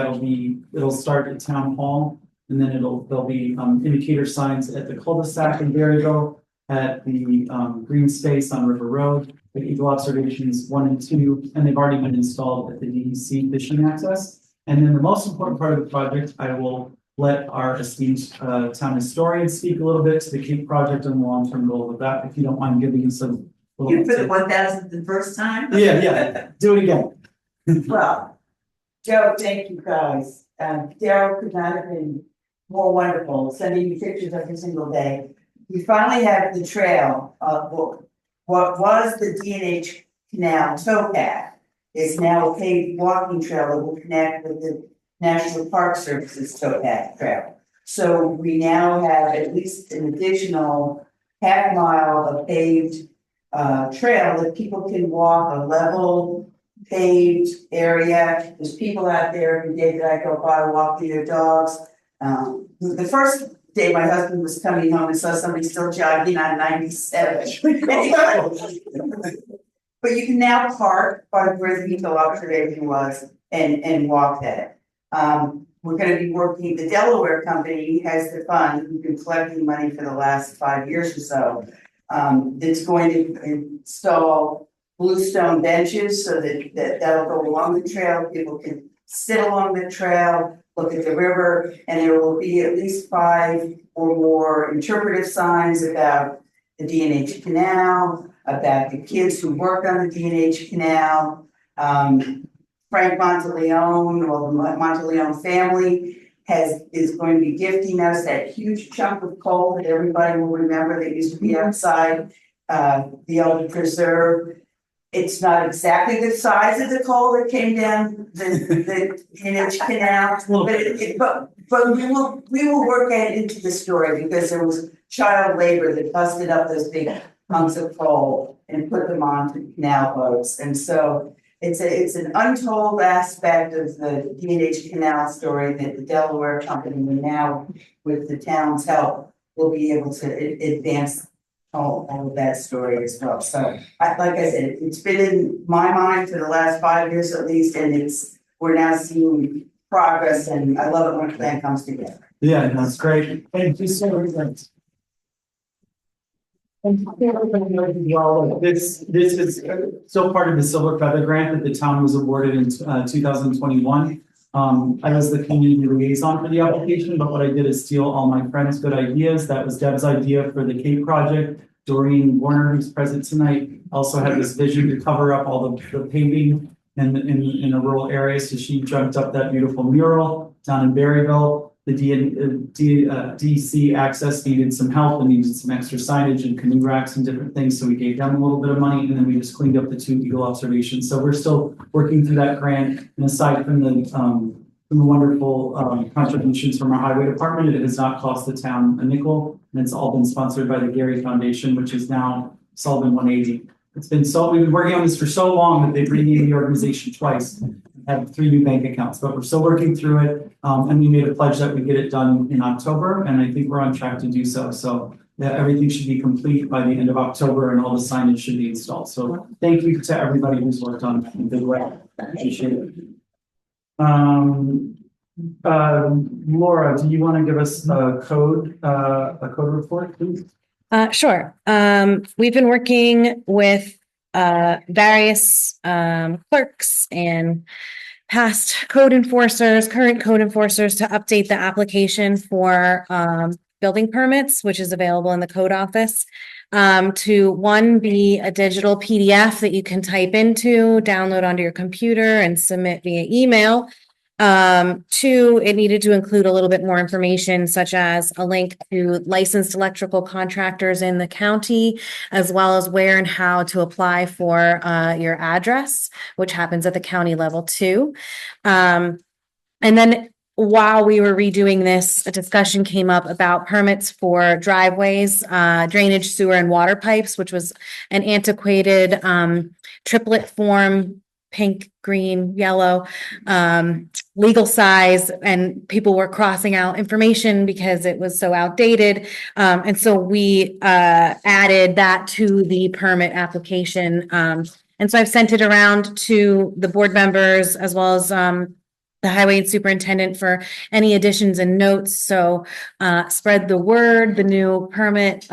it'll start at Town Hall. And then there'll be indicator signs at the cul-de-sac in Berryville, at the green space on River Road, at Eagle Observations 1 and 2, and they've already been installed at the DEC fishing access. And then the most important part of the project, I will let our esteemed town historian speak a little bit to the Cape project and the long-term goal of that, if you don't mind giving us a little. You for the 1,001st time? Yeah, do it again. Well, Joe, thank you guys. Daryl could not have been more wonderful, sending me pictures every single day. We finally have the trail of what was the D&H Canal towpath is now a paved walking trail that will connect with the National Park Service's towpath trail. So we now have at least an additional half mile of paved trail that people can walk, a level paved area. There's people out there every day that I go by walking their dogs. The first day my husband was coming home and saw somebody still jogging on 97. But you can now park by where the Eagle Observation was and walk that. We're going to be working, the Delaware company has the fund, we've been collecting money for the last 5 years or so. That's going to install bluestone benches so that'll go along the trail. People can sit along the trail, look at the river, and there will be at least 5 or more interpretive signs about the D&H Canal, about the kids who work on the D&H Canal. Frank Monteleone, or the Monteleone family, is going to be gifting us that huge chunk of coal that everybody will remember that used to be outside the old preserve. It's not exactly the size of the coal that came down the D&H Canal, but we will work it into the story because there was child labor that busted up those big hunks of coal and put them onto canal boats, and so. It's an untold aspect of the D&H Canal story that the Delaware company will now, with the town's help, will be able to advance all of that story as well. So, like I said, it's been in my mind for the last 5 years at least, and we're now seeing progress, and I love it when a plan comes together. Yeah, that's great. Thank you so much. And this is still part of the Silver Feather Grant that the town was awarded in 2021. I was the community liaison for the application, but what I did is steal all my friends' good ideas. That was Deb's idea for the Cape project. Doreen Warner, who's present tonight, also had this vision to cover up all the paving in a rural area. So she dreamt up that beautiful mural down in Berryville. The DC Access needed some help and needed some extra signage and canoe racks and different things. So we gave them a little bit of money, and then we just cleaned up the 2 eagle observations. So we're still working through that grant. And aside from the wonderful contributions from our highway department, it has not cost the town a nickel. And it's all been sponsored by the Gary Foundation, which is now Sullivan 180. We've been working on this for so long that they've renamed the organization twice. Have 3 new bank accounts, but we're still working through it. And we made a pledge that we get it done in October, and I think we're on track to do so. So that everything should be complete by the end of October, and all the signage should be installed. So thank you to everybody who's worked on it in a big way. Appreciate it. Laura, do you want to give us a code report, please? Sure. We've been working with various clerks and past code enforcers, current code enforcers to update the application for building permits, which is available in the code office. To one, be a digital PDF that you can type into, download onto your computer and submit via email. 2, it needed to include a little bit more information, such as a link to licensed electrical contractors in the county, as well as where and how to apply for your address, which happens at the county level too. And then while we were redoing this, a discussion came up about permits for driveways, drainage, sewer, and water pipes, which was an antiquated triplet form, pink, green, yellow, legal size, and people were crossing out information because it was so outdated. And so we added that to the permit application. And so I've sent it around to the board members as well as the highway superintendent for any additions and notes. So spread the word. The new permit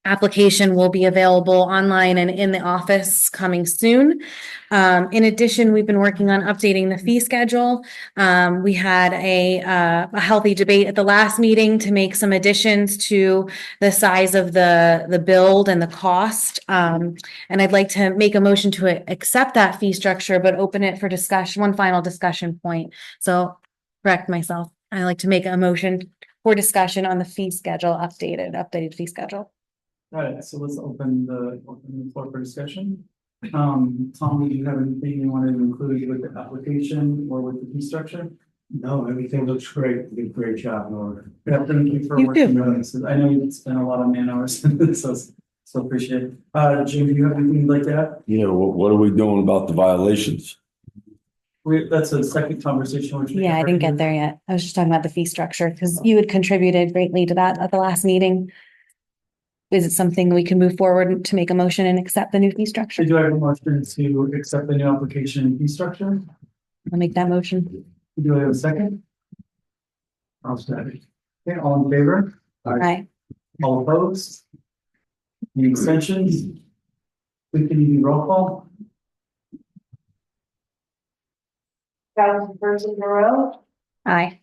application will be available online and in the office coming soon. In addition, we've been working on updating the fee schedule. We had a healthy debate at the last meeting to make some additions to the size of the build and the cost. And I'd like to make a motion to accept that fee structure, but open it for discussion, one final discussion point. So correct myself. I'd like to make a motion for discussion on the fee schedule, updated fee schedule. All right, so let's open the floor for discussion. Tom, do you have anything you wanted to include with the application or with the fee structure? No, everything looks great. You did a great job, Laura. Yeah, thank you for You working too. on this. I know you've spent a lot of man hours in this, so appreciate it. Jim, do you have anything you'd like to add? Yeah, what are we doing about the violations? That's a second conversation. Which we Yeah, I didn't get already- there yet. I was just talking about the fee structure because you had contributed greatly to that at the last meeting. Is it something we can move forward to make a motion and accept the new fee structure? Do I have a motion to accept the new application and fee structure? I'll make that motion. Do I have a second? I'll second. Okay, all in favor? Aye. All opposed? Any extensions? We can do roll call. Councilperson Moreau, Aye.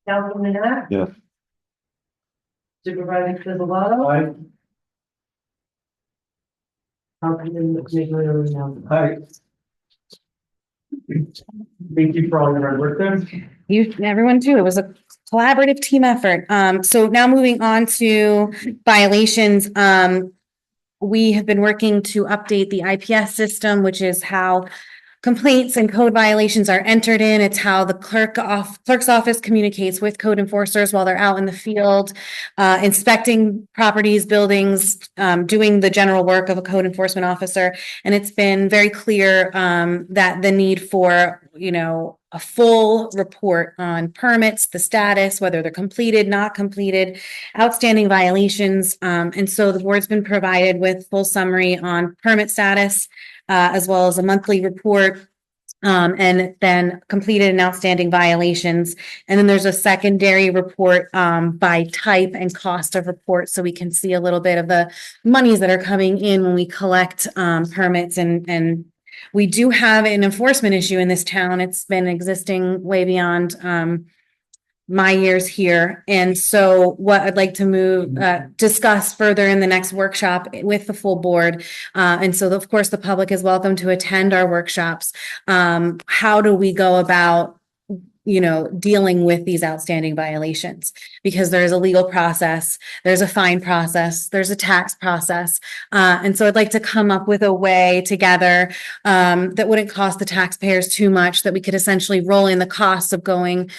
Councilman Knapp. Yes. Supervisor Fizzle. Aye. Councilman Migliorio. Aye. Thank you for all your hard work there. You, everyone too. It was a collaborative team effort. So now moving on to violations. We have been working to update the IPS system, which is how complaints and code violations are entered in. It's how the clerk's office communicates with code enforcers while they're out in the field, inspecting properties, buildings, doing the general work of a code enforcement officer. And it's been very clear that the need for, a full report on permits, the status, whether they're completed, not completed, outstanding violations. And so the board's been provided with full summary on permit status, as well as a monthly report, and then completed and outstanding violations. And then there's a secondary report by type and cost of report, so we can see a little bit of the monies that are coming in when we collect permits. And we do have an enforcement issue in this town. It's been existing way beyond my years here. And so what I'd like to discuss further in the next workshop with the full board. And so of course, the public is welcome to attend our workshops. How do we go about, dealing with these outstanding violations? Because there's a legal process, there's a fine process, there's a tax process. And so I'd like to come up with a way together that wouldn't cost the taxpayers too much, that we could essentially roll in the costs of going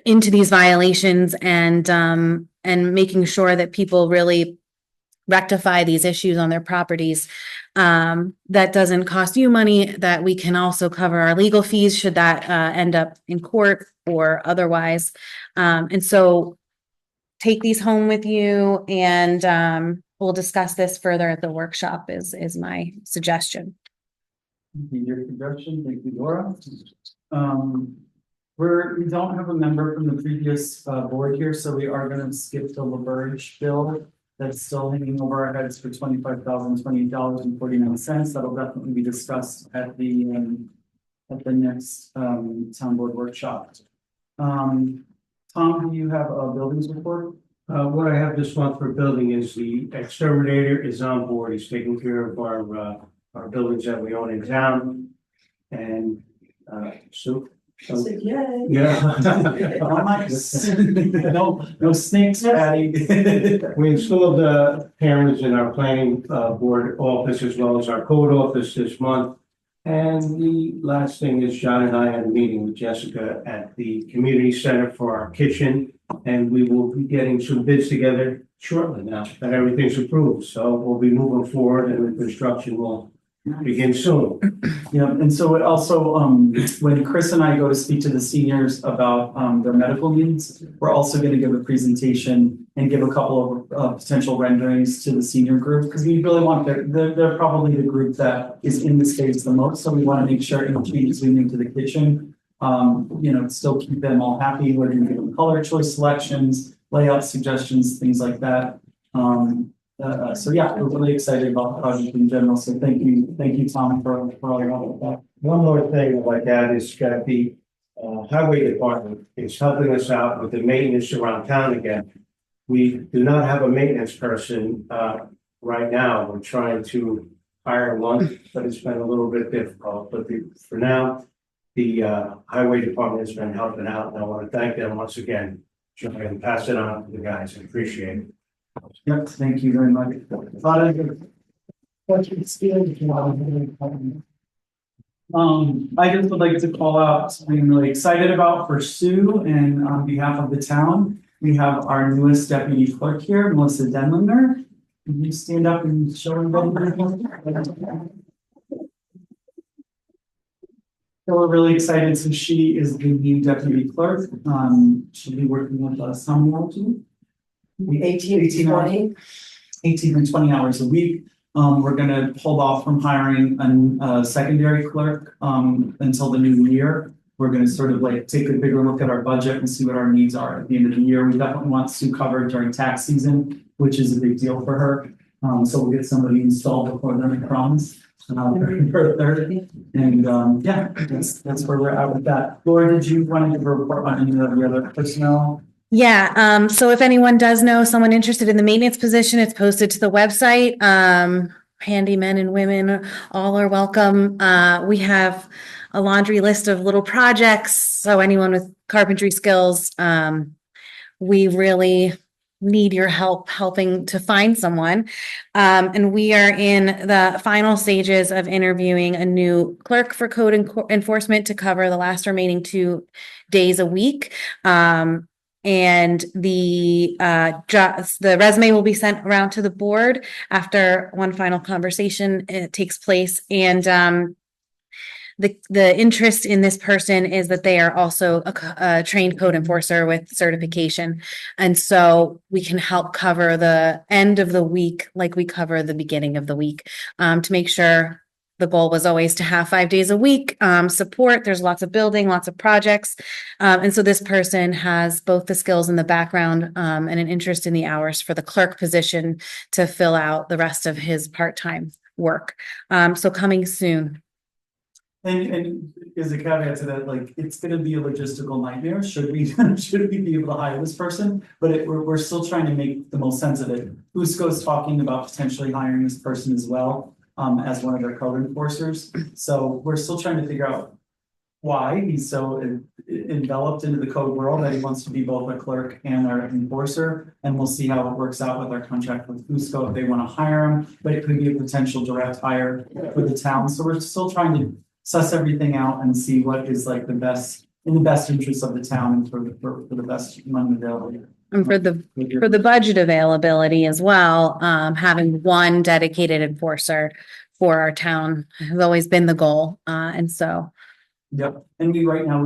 into these violations and making sure that people really rectify these issues on their properties. That doesn't cost you money, that we can also cover our legal fees should that end up in court or otherwise. And so take these home with you, and we'll discuss this further at the workshop is my suggestion. Your suggestion, thank you, Laura. We don't have a member from the previous board here, so we are gonna skip the LaBerge bill that's still hanging over our heads for $25,028.49. That'll definitely be discussed at the next town board workshop. Tom, do you have a buildings report? What I have this month for building is the exterminator is on board. He's taking care of our buildings that we own in town. And yeah. No snakes, Patty. We installed the cameras in our planning board office as well as our code office this month. And the last thing is John and I had a meeting with Jessica at the community center for our kitchen. And we will be getting some bids together shortly now that everything's approved. So we'll be moving forward and the construction will begin soon. Yeah, and so it also, when Chris and I go to speak to the seniors about their medical needs, we're also going to give a presentation and give a couple of potential renderings to the senior group, because we really want they're probably the group that is in the space the most. So we want to make sure any changes we make to the kitchen, still keep them all happy. We're going to give them color choice selections, layout suggestions, things like that. So yeah, we're really excited about the project in general. So thank you, Tom, for all your help with that. One more thing I'd like to add is that the highway department is helping us out with the maintenance around town again. We do not have a maintenance person right now. We're trying to hire one, but it's been a little bit difficult. But for now, the highway department has been helping out, and I want to thank them once again. And pass it on to the guys. I appreciate it. Yep, thank you very much. I just would like to call out something I'm really excited about for Sue, and on behalf of the town, we have our newest deputy clerk here, Melissa Denlinger. Can you stand up and show everybody? So we're really excited. So she is the new deputy clerk. She'll be working with us. How many hours a week? 18 and 20 hours a week. We're gonna hold off from hiring a secondary clerk until the new year. We're gonna sort of like take a bigger look at our budget and see what our needs are at the end of the year. We definitely want Sue covered during tax season, which is a big deal for her. So we'll get somebody installed before then, I promise. For 30. And yeah, that's where we're at with that. Laura, did you want to give a report on any of the other personnel? Yeah, so if anyone does know someone interested in the maintenance position, it's posted to the website. Handy men and women, all are welcome. We have a laundry list of little projects, so anyone with carpentry skills, we really need your help helping to find someone. And we are in the final stages of interviewing a new clerk for code enforcement to cover the last remaining 2 days a week. And the resume will be sent around to the board after one final conversation takes place. And the interest in this person is that they are also a trained code enforcer with certification. And so we can help cover the end of the week like we cover the beginning of the week, to make sure. The goal was always to have 5 days a week, support. There's lots of building, lots of projects. And so this person has both the skills and the background, and an interest in the hours for the clerk position to fill out the rest of his part-time work. So coming soon. And as a caveat to that, like, it's gonna be a logistical nightmare, should we be able to hire this person? But we're still trying to make the most sense of it. Fusco's talking about potentially hiring this person as well, as one of their code enforcers. So we're still trying to figure out why he's so enveloped into the code world that he wants to be both a clerk and our enforcer. And we'll see how it works out with our contract with Fusco if they want to hire him, but it could be a potential direct hire for the town. So we're still trying to suss everything out and see what is like in the best interest of the town and for the best money available. And for the budget availability as well, having one dedicated enforcer for our town has always been the goal. And so. Yep, and right now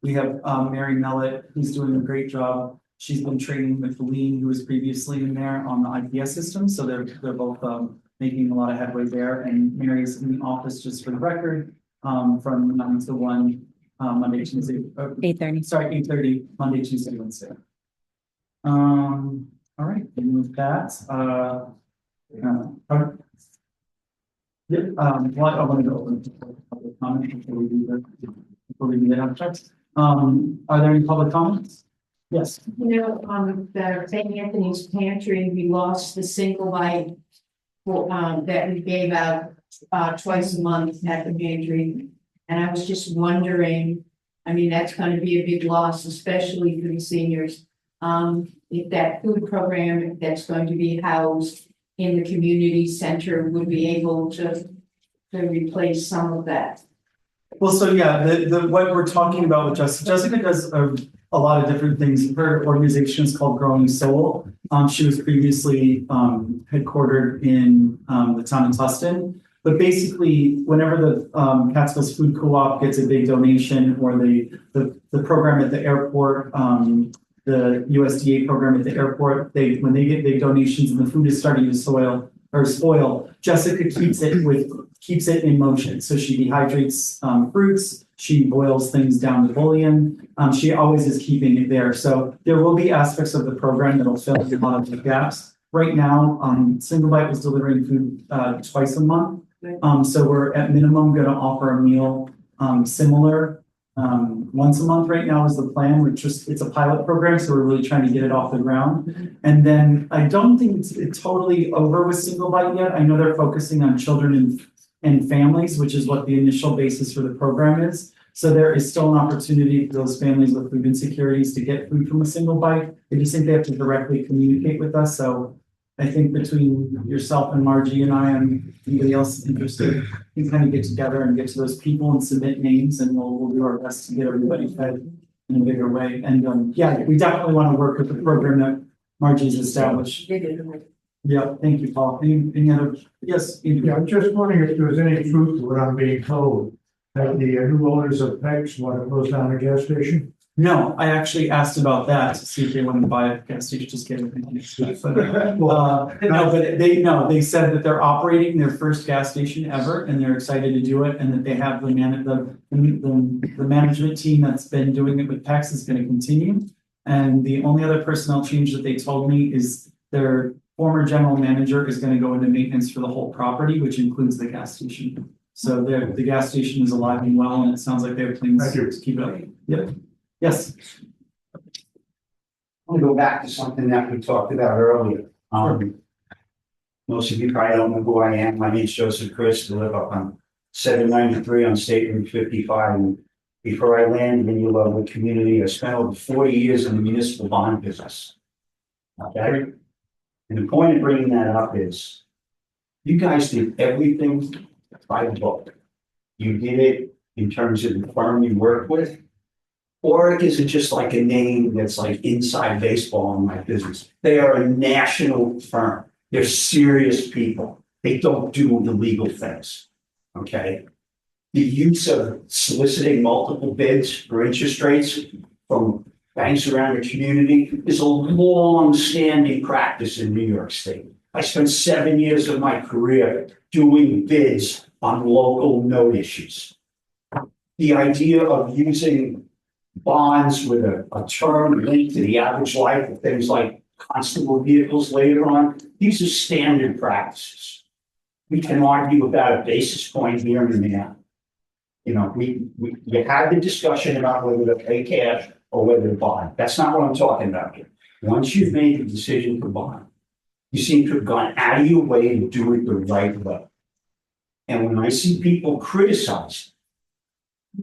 we have Mary Mellett, who's doing a great job. She's been training with Lean, who was previously in there on the IPS system, so they're both making a lot of headway there. And Mary's in the office, just for the record, from 9 to 1, Monday, Tuesday. 8:30. Sorry, 8:30, Monday, Tuesday, Wednesday. All right, and with that, well, I wanted to open to public comment before we do the abstracts. Are there any public comments? Yes. You know, the St. Anthony's Pantry, we lost the single bite for, that we gave out, twice a month at the pantry. And I was just wondering, I mean, that's gonna be a big loss, especially for the seniors. If that food program that's going to be housed in the community center would be able to replace some of that. Well, so yeah, what we're talking about with Jessica does a lot of different things. Her organization is called Growing Soul. She was previously headquartered in the town of Tustin. But basically, whenever the Catskills Food Co-op gets a big donation, or the program at the airport, the USDA program at the airport, when they get big donations and the food is starting to spoil, Jessica keeps it in motion. So she dehydrates fruits, she boils things down to bouillon. She always is keeping it there. So there will be aspects of the program that'll fill a lot of the gaps. Right now, Single Bite was delivering food twice a month. So we're at minimum going to offer a meal similar once a month right now is the plan. It's a pilot program, so we're really trying to get it off the ground. And then I don't think it's totally over with Single Bite yet. I know they're focusing on children and families, which is what the initial basis for the program is. So there is still an opportunity for those families with food insecurities to get food from a Single Bite. I just think they have to directly communicate with us. So I think between yourself and Margie and I, and anybody else interested, we can kind of get together and get to those people and submit names, and we'll do our best to get everybody fed in a bigger way. And yeah, we definitely want to work with the program that Margie's established. Yeah, thank you, Paul. Any other? Yes. Yeah, I'm just wondering if there was any truth to what I'm being told, that the new owners of Pegs want to close down the gas station. No, I actually asked about that to see if they wanted to buy a gas station. Just kidding. They said that they're operating their first gas station ever, and they're excited to do it, and that they have the management team that's been doing it with PEX is going to continue. And the only other personnel change that they told me is their former general manager is going to go into maintenance for the whole property, which includes the gas station. So the gas station is alive and well, and it sounds like they have plans to keep it up. Yep. Yes. I want to go back to something that we talked about earlier. Most of you probably don't know who I am. My name is Joseph Chris. I live up on 793 on State Route 55. And before I landed in your lovely community, I spent over 40 years in the municipal bond business. Okay? And the point of bringing that up is, you guys did everything by the book. You did it in terms of the firm you work with. Or is it just like a name that's like inside baseball in my business? They are a national firm. They're serious people. They don't do illegal things. Okay? The use of soliciting multiple bids for interest rates from banks around the community is a long-standing practice in New York State. I spent 7 years of my career doing bids on local note issues. The idea of using bonds with a term linked to the average life of things like constable vehicles later on, these are standard practices. We can argue about a basis point here and there. You know, we had the discussion about whether to pay cash or whether to bond. That's not what I'm talking about here. Once you've made the decision to bond, you seem to have gone out of your way to do it the right way. And when I see people criticize,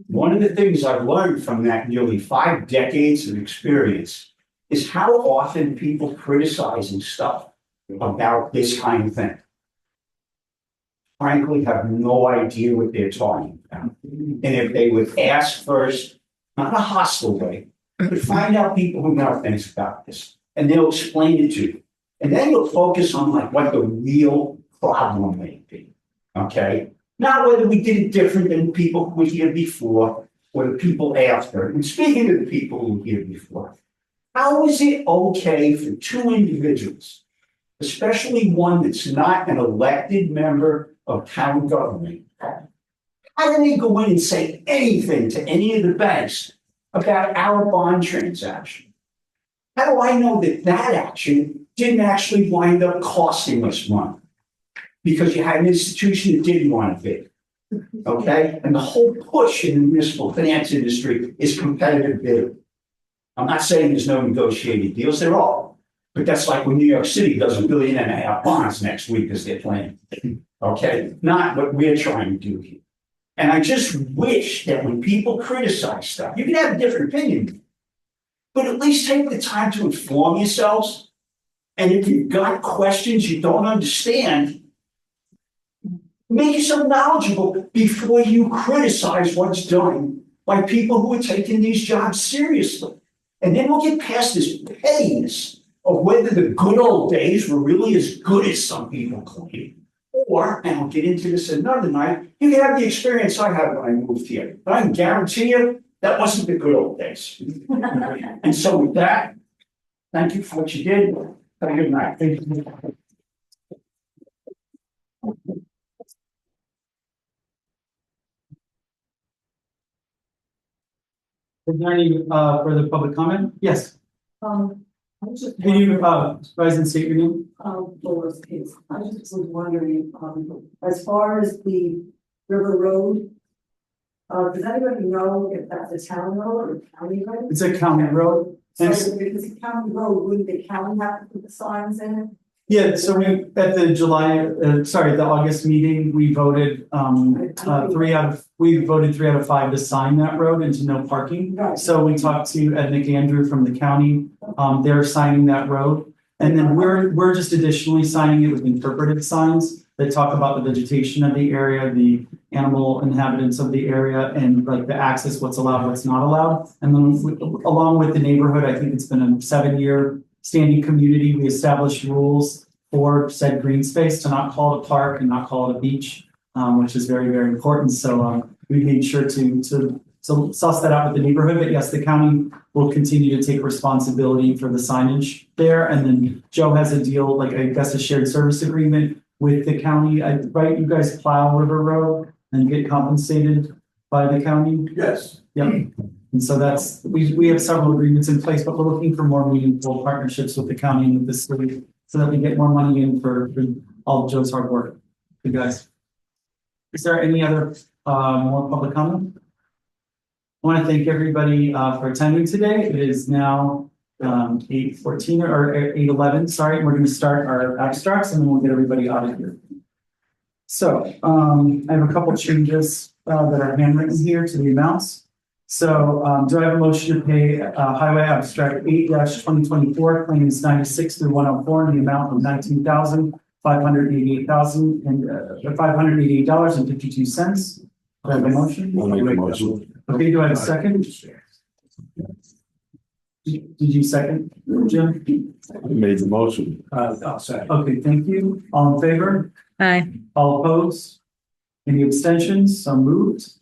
one of the things I've learned from that nearly 5 decades of experience is how often people criticizing stuff about this kind of thing frankly have no idea what they're talking about. And if they would ask first, not in a hostile way, but find out people who know things about this, and they'll explain it to you. And then you'll focus on like what the real problem may be. Okay? Not whether we did it different than people who were here before or the people after. And speaking of the people who were here before, how is it okay for 2 individuals, especially one that's not an elected member of town government, how do they go in and say anything to any of the banks about our bond transaction? How do I know that that action didn't actually wind up costing us money? Because you had an institution that didn't want to bid. Okay? And the whole push in the municipal finance industry is competitive bidding. I'm not saying there's no negotiated deals, there are. But that's like when New York City does $1.5 billion bonds next week as they're planning. Okay? Not what we're trying to do here. And I just wish that when people criticize stuff, you can have a different opinion, but at least take the time to inform yourselves. And if you've got questions you don't understand, make yourself knowledgeable before you criticize what's done by people who are taking these jobs seriously. And then we'll get past this pettiness of whether the good old days were really as good as some people claim. Or, and I'll get into this another night, you can have the experience I had when I moved here. But I can guarantee you that wasn't the good old days. And so with that, thank you for what you did. Have a good night. Thank you. Is there any further public comment? Yes. I was just Can you rise and state your name? Doris Case. I just was wondering, as far as the River Road, does anybody know if that's a town road or a county road? It's a county road. So if it's a county road, wouldn't the county have to put the signs in it? Yeah, so we, at the the August meeting, we voted, 3 out of 5 to sign that road into no parking. Right. So we talked to Ed McAndrew from the county, they're signing that road. And then we're just additionally signing it with interpretive signs that talk about the vegetation of the area, the animal inhabitants of the area, and like the access, what's allowed, what's not allowed. And then along with the neighborhood, I think it's been a 7-year standing community, we established rules for said green space to not call it a park and not call it a beach, which is very, very important. So we made sure to suss that out with the neighborhood. But yes, the county will continue to take responsibility for the signage there. And then Joe has a deal, like I guess a shared service agreement with the county, right? You guys plow River Road and get compensated by the county? Yes. Yep. And so that's, we have several agreements in place, but we're looking for more meaningful partnerships with the county and with the city so that we get more money in for all of Joe's hard work. You guys. Is there any other more public comment? I want to thank everybody for attending today. It is now 8:14 or 8:11, sorry. We're going to start our abstracts and then we'll get everybody out of here. So I have a couple changes that are handwritten here to the amounts. So, do I have a motion to pay, highway abstract 8-2024 claims 96 through 104 in the amount of $19,588,000 and $588.52? Do I have a motion? I'll make a motion. Okay, do I have a second? Did you second, Jim? I made the motion. I'll say. Okay, thank you. All in favor? Aye. All opposed? Any abstentions? So moved.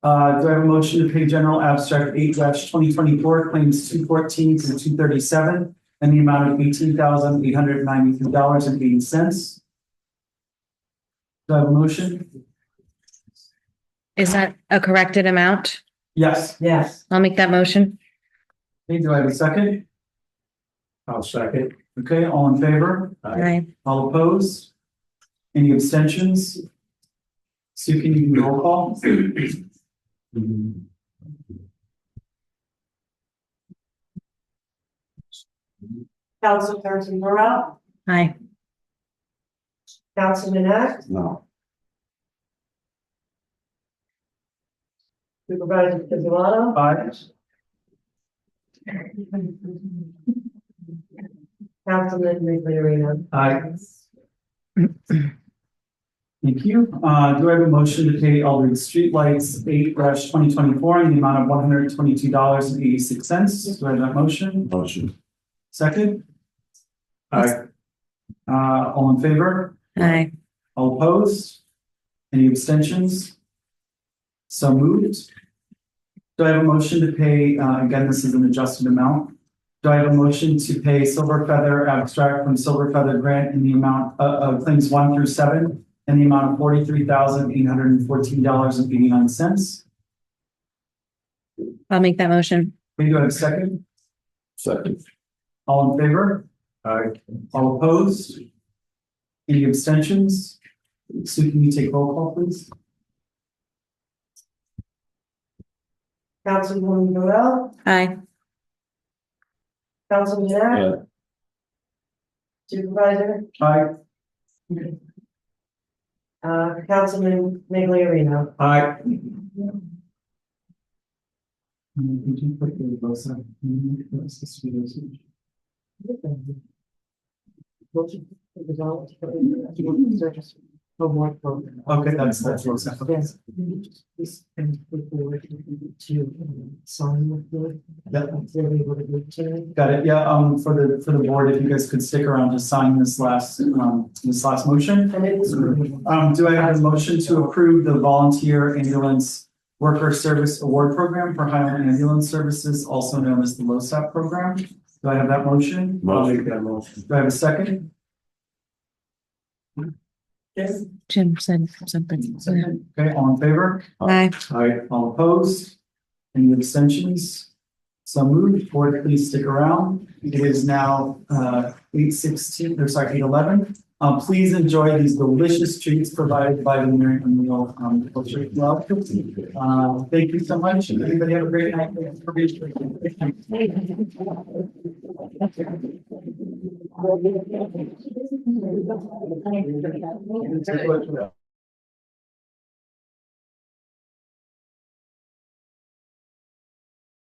Do I have a motion to pay general abstract 8-2024 claims 214 to 237 and the amount of $18,893.80? Do I have a motion? Is that a corrected amount? Yes. Yes. I'll make that motion. Okay, do I have a second? I'll second. Okay, all in favor? Aye. All opposed? Any abstentions? Sue, can you do roll call? Councilperson Morrell, Aye. Councilman Act, No. Supervisor Pisano, Aye. Councilman Migliorino. Aye. Thank you. Do I have a motion to pay Aldridge Streetlights 8-2024 in the amount of $122.86? Do I have that motion? Motion. Second? Aye. All in favor? Aye. All opposed? Any abstentions? So moved. Do I have a motion to pay, again, this is an adjusted amount. Do I have a motion to pay Silver Feather abstract from Silver Feather grant in the amount of claims 1 through 7 in the amount of $43,814.89? I'll make that motion. Okay, do I have a second? Second. All in favor? Aye. All opposed? Any abstentions? Sue, can you take roll call, please? Councilwoman Morrell, Aye. Councilman Act, Yeah. Supervisor, Aye. Councilman Migliorino. Aye. Did you put the votes up? Okay, that's what's up. Okay. Got it. Yeah, for the board, if you guys could stick around to sign this last motion. Do I have a motion to approve the volunteer ambulance worker service award program for Highland Ambulance Services, also known as the LoSAP program? Do I have that motion? I'll make that motion. Do I have a second? Yes. Jim said something. Okay, all in favor? Aye. Aye. All opposed? Any abstentions? So moved. Board, please stick around. It is now 8:11. Please enjoy these delicious treats provided by the American Meal Culture Club. Thank you so much. Everybody have a great night. Thank you.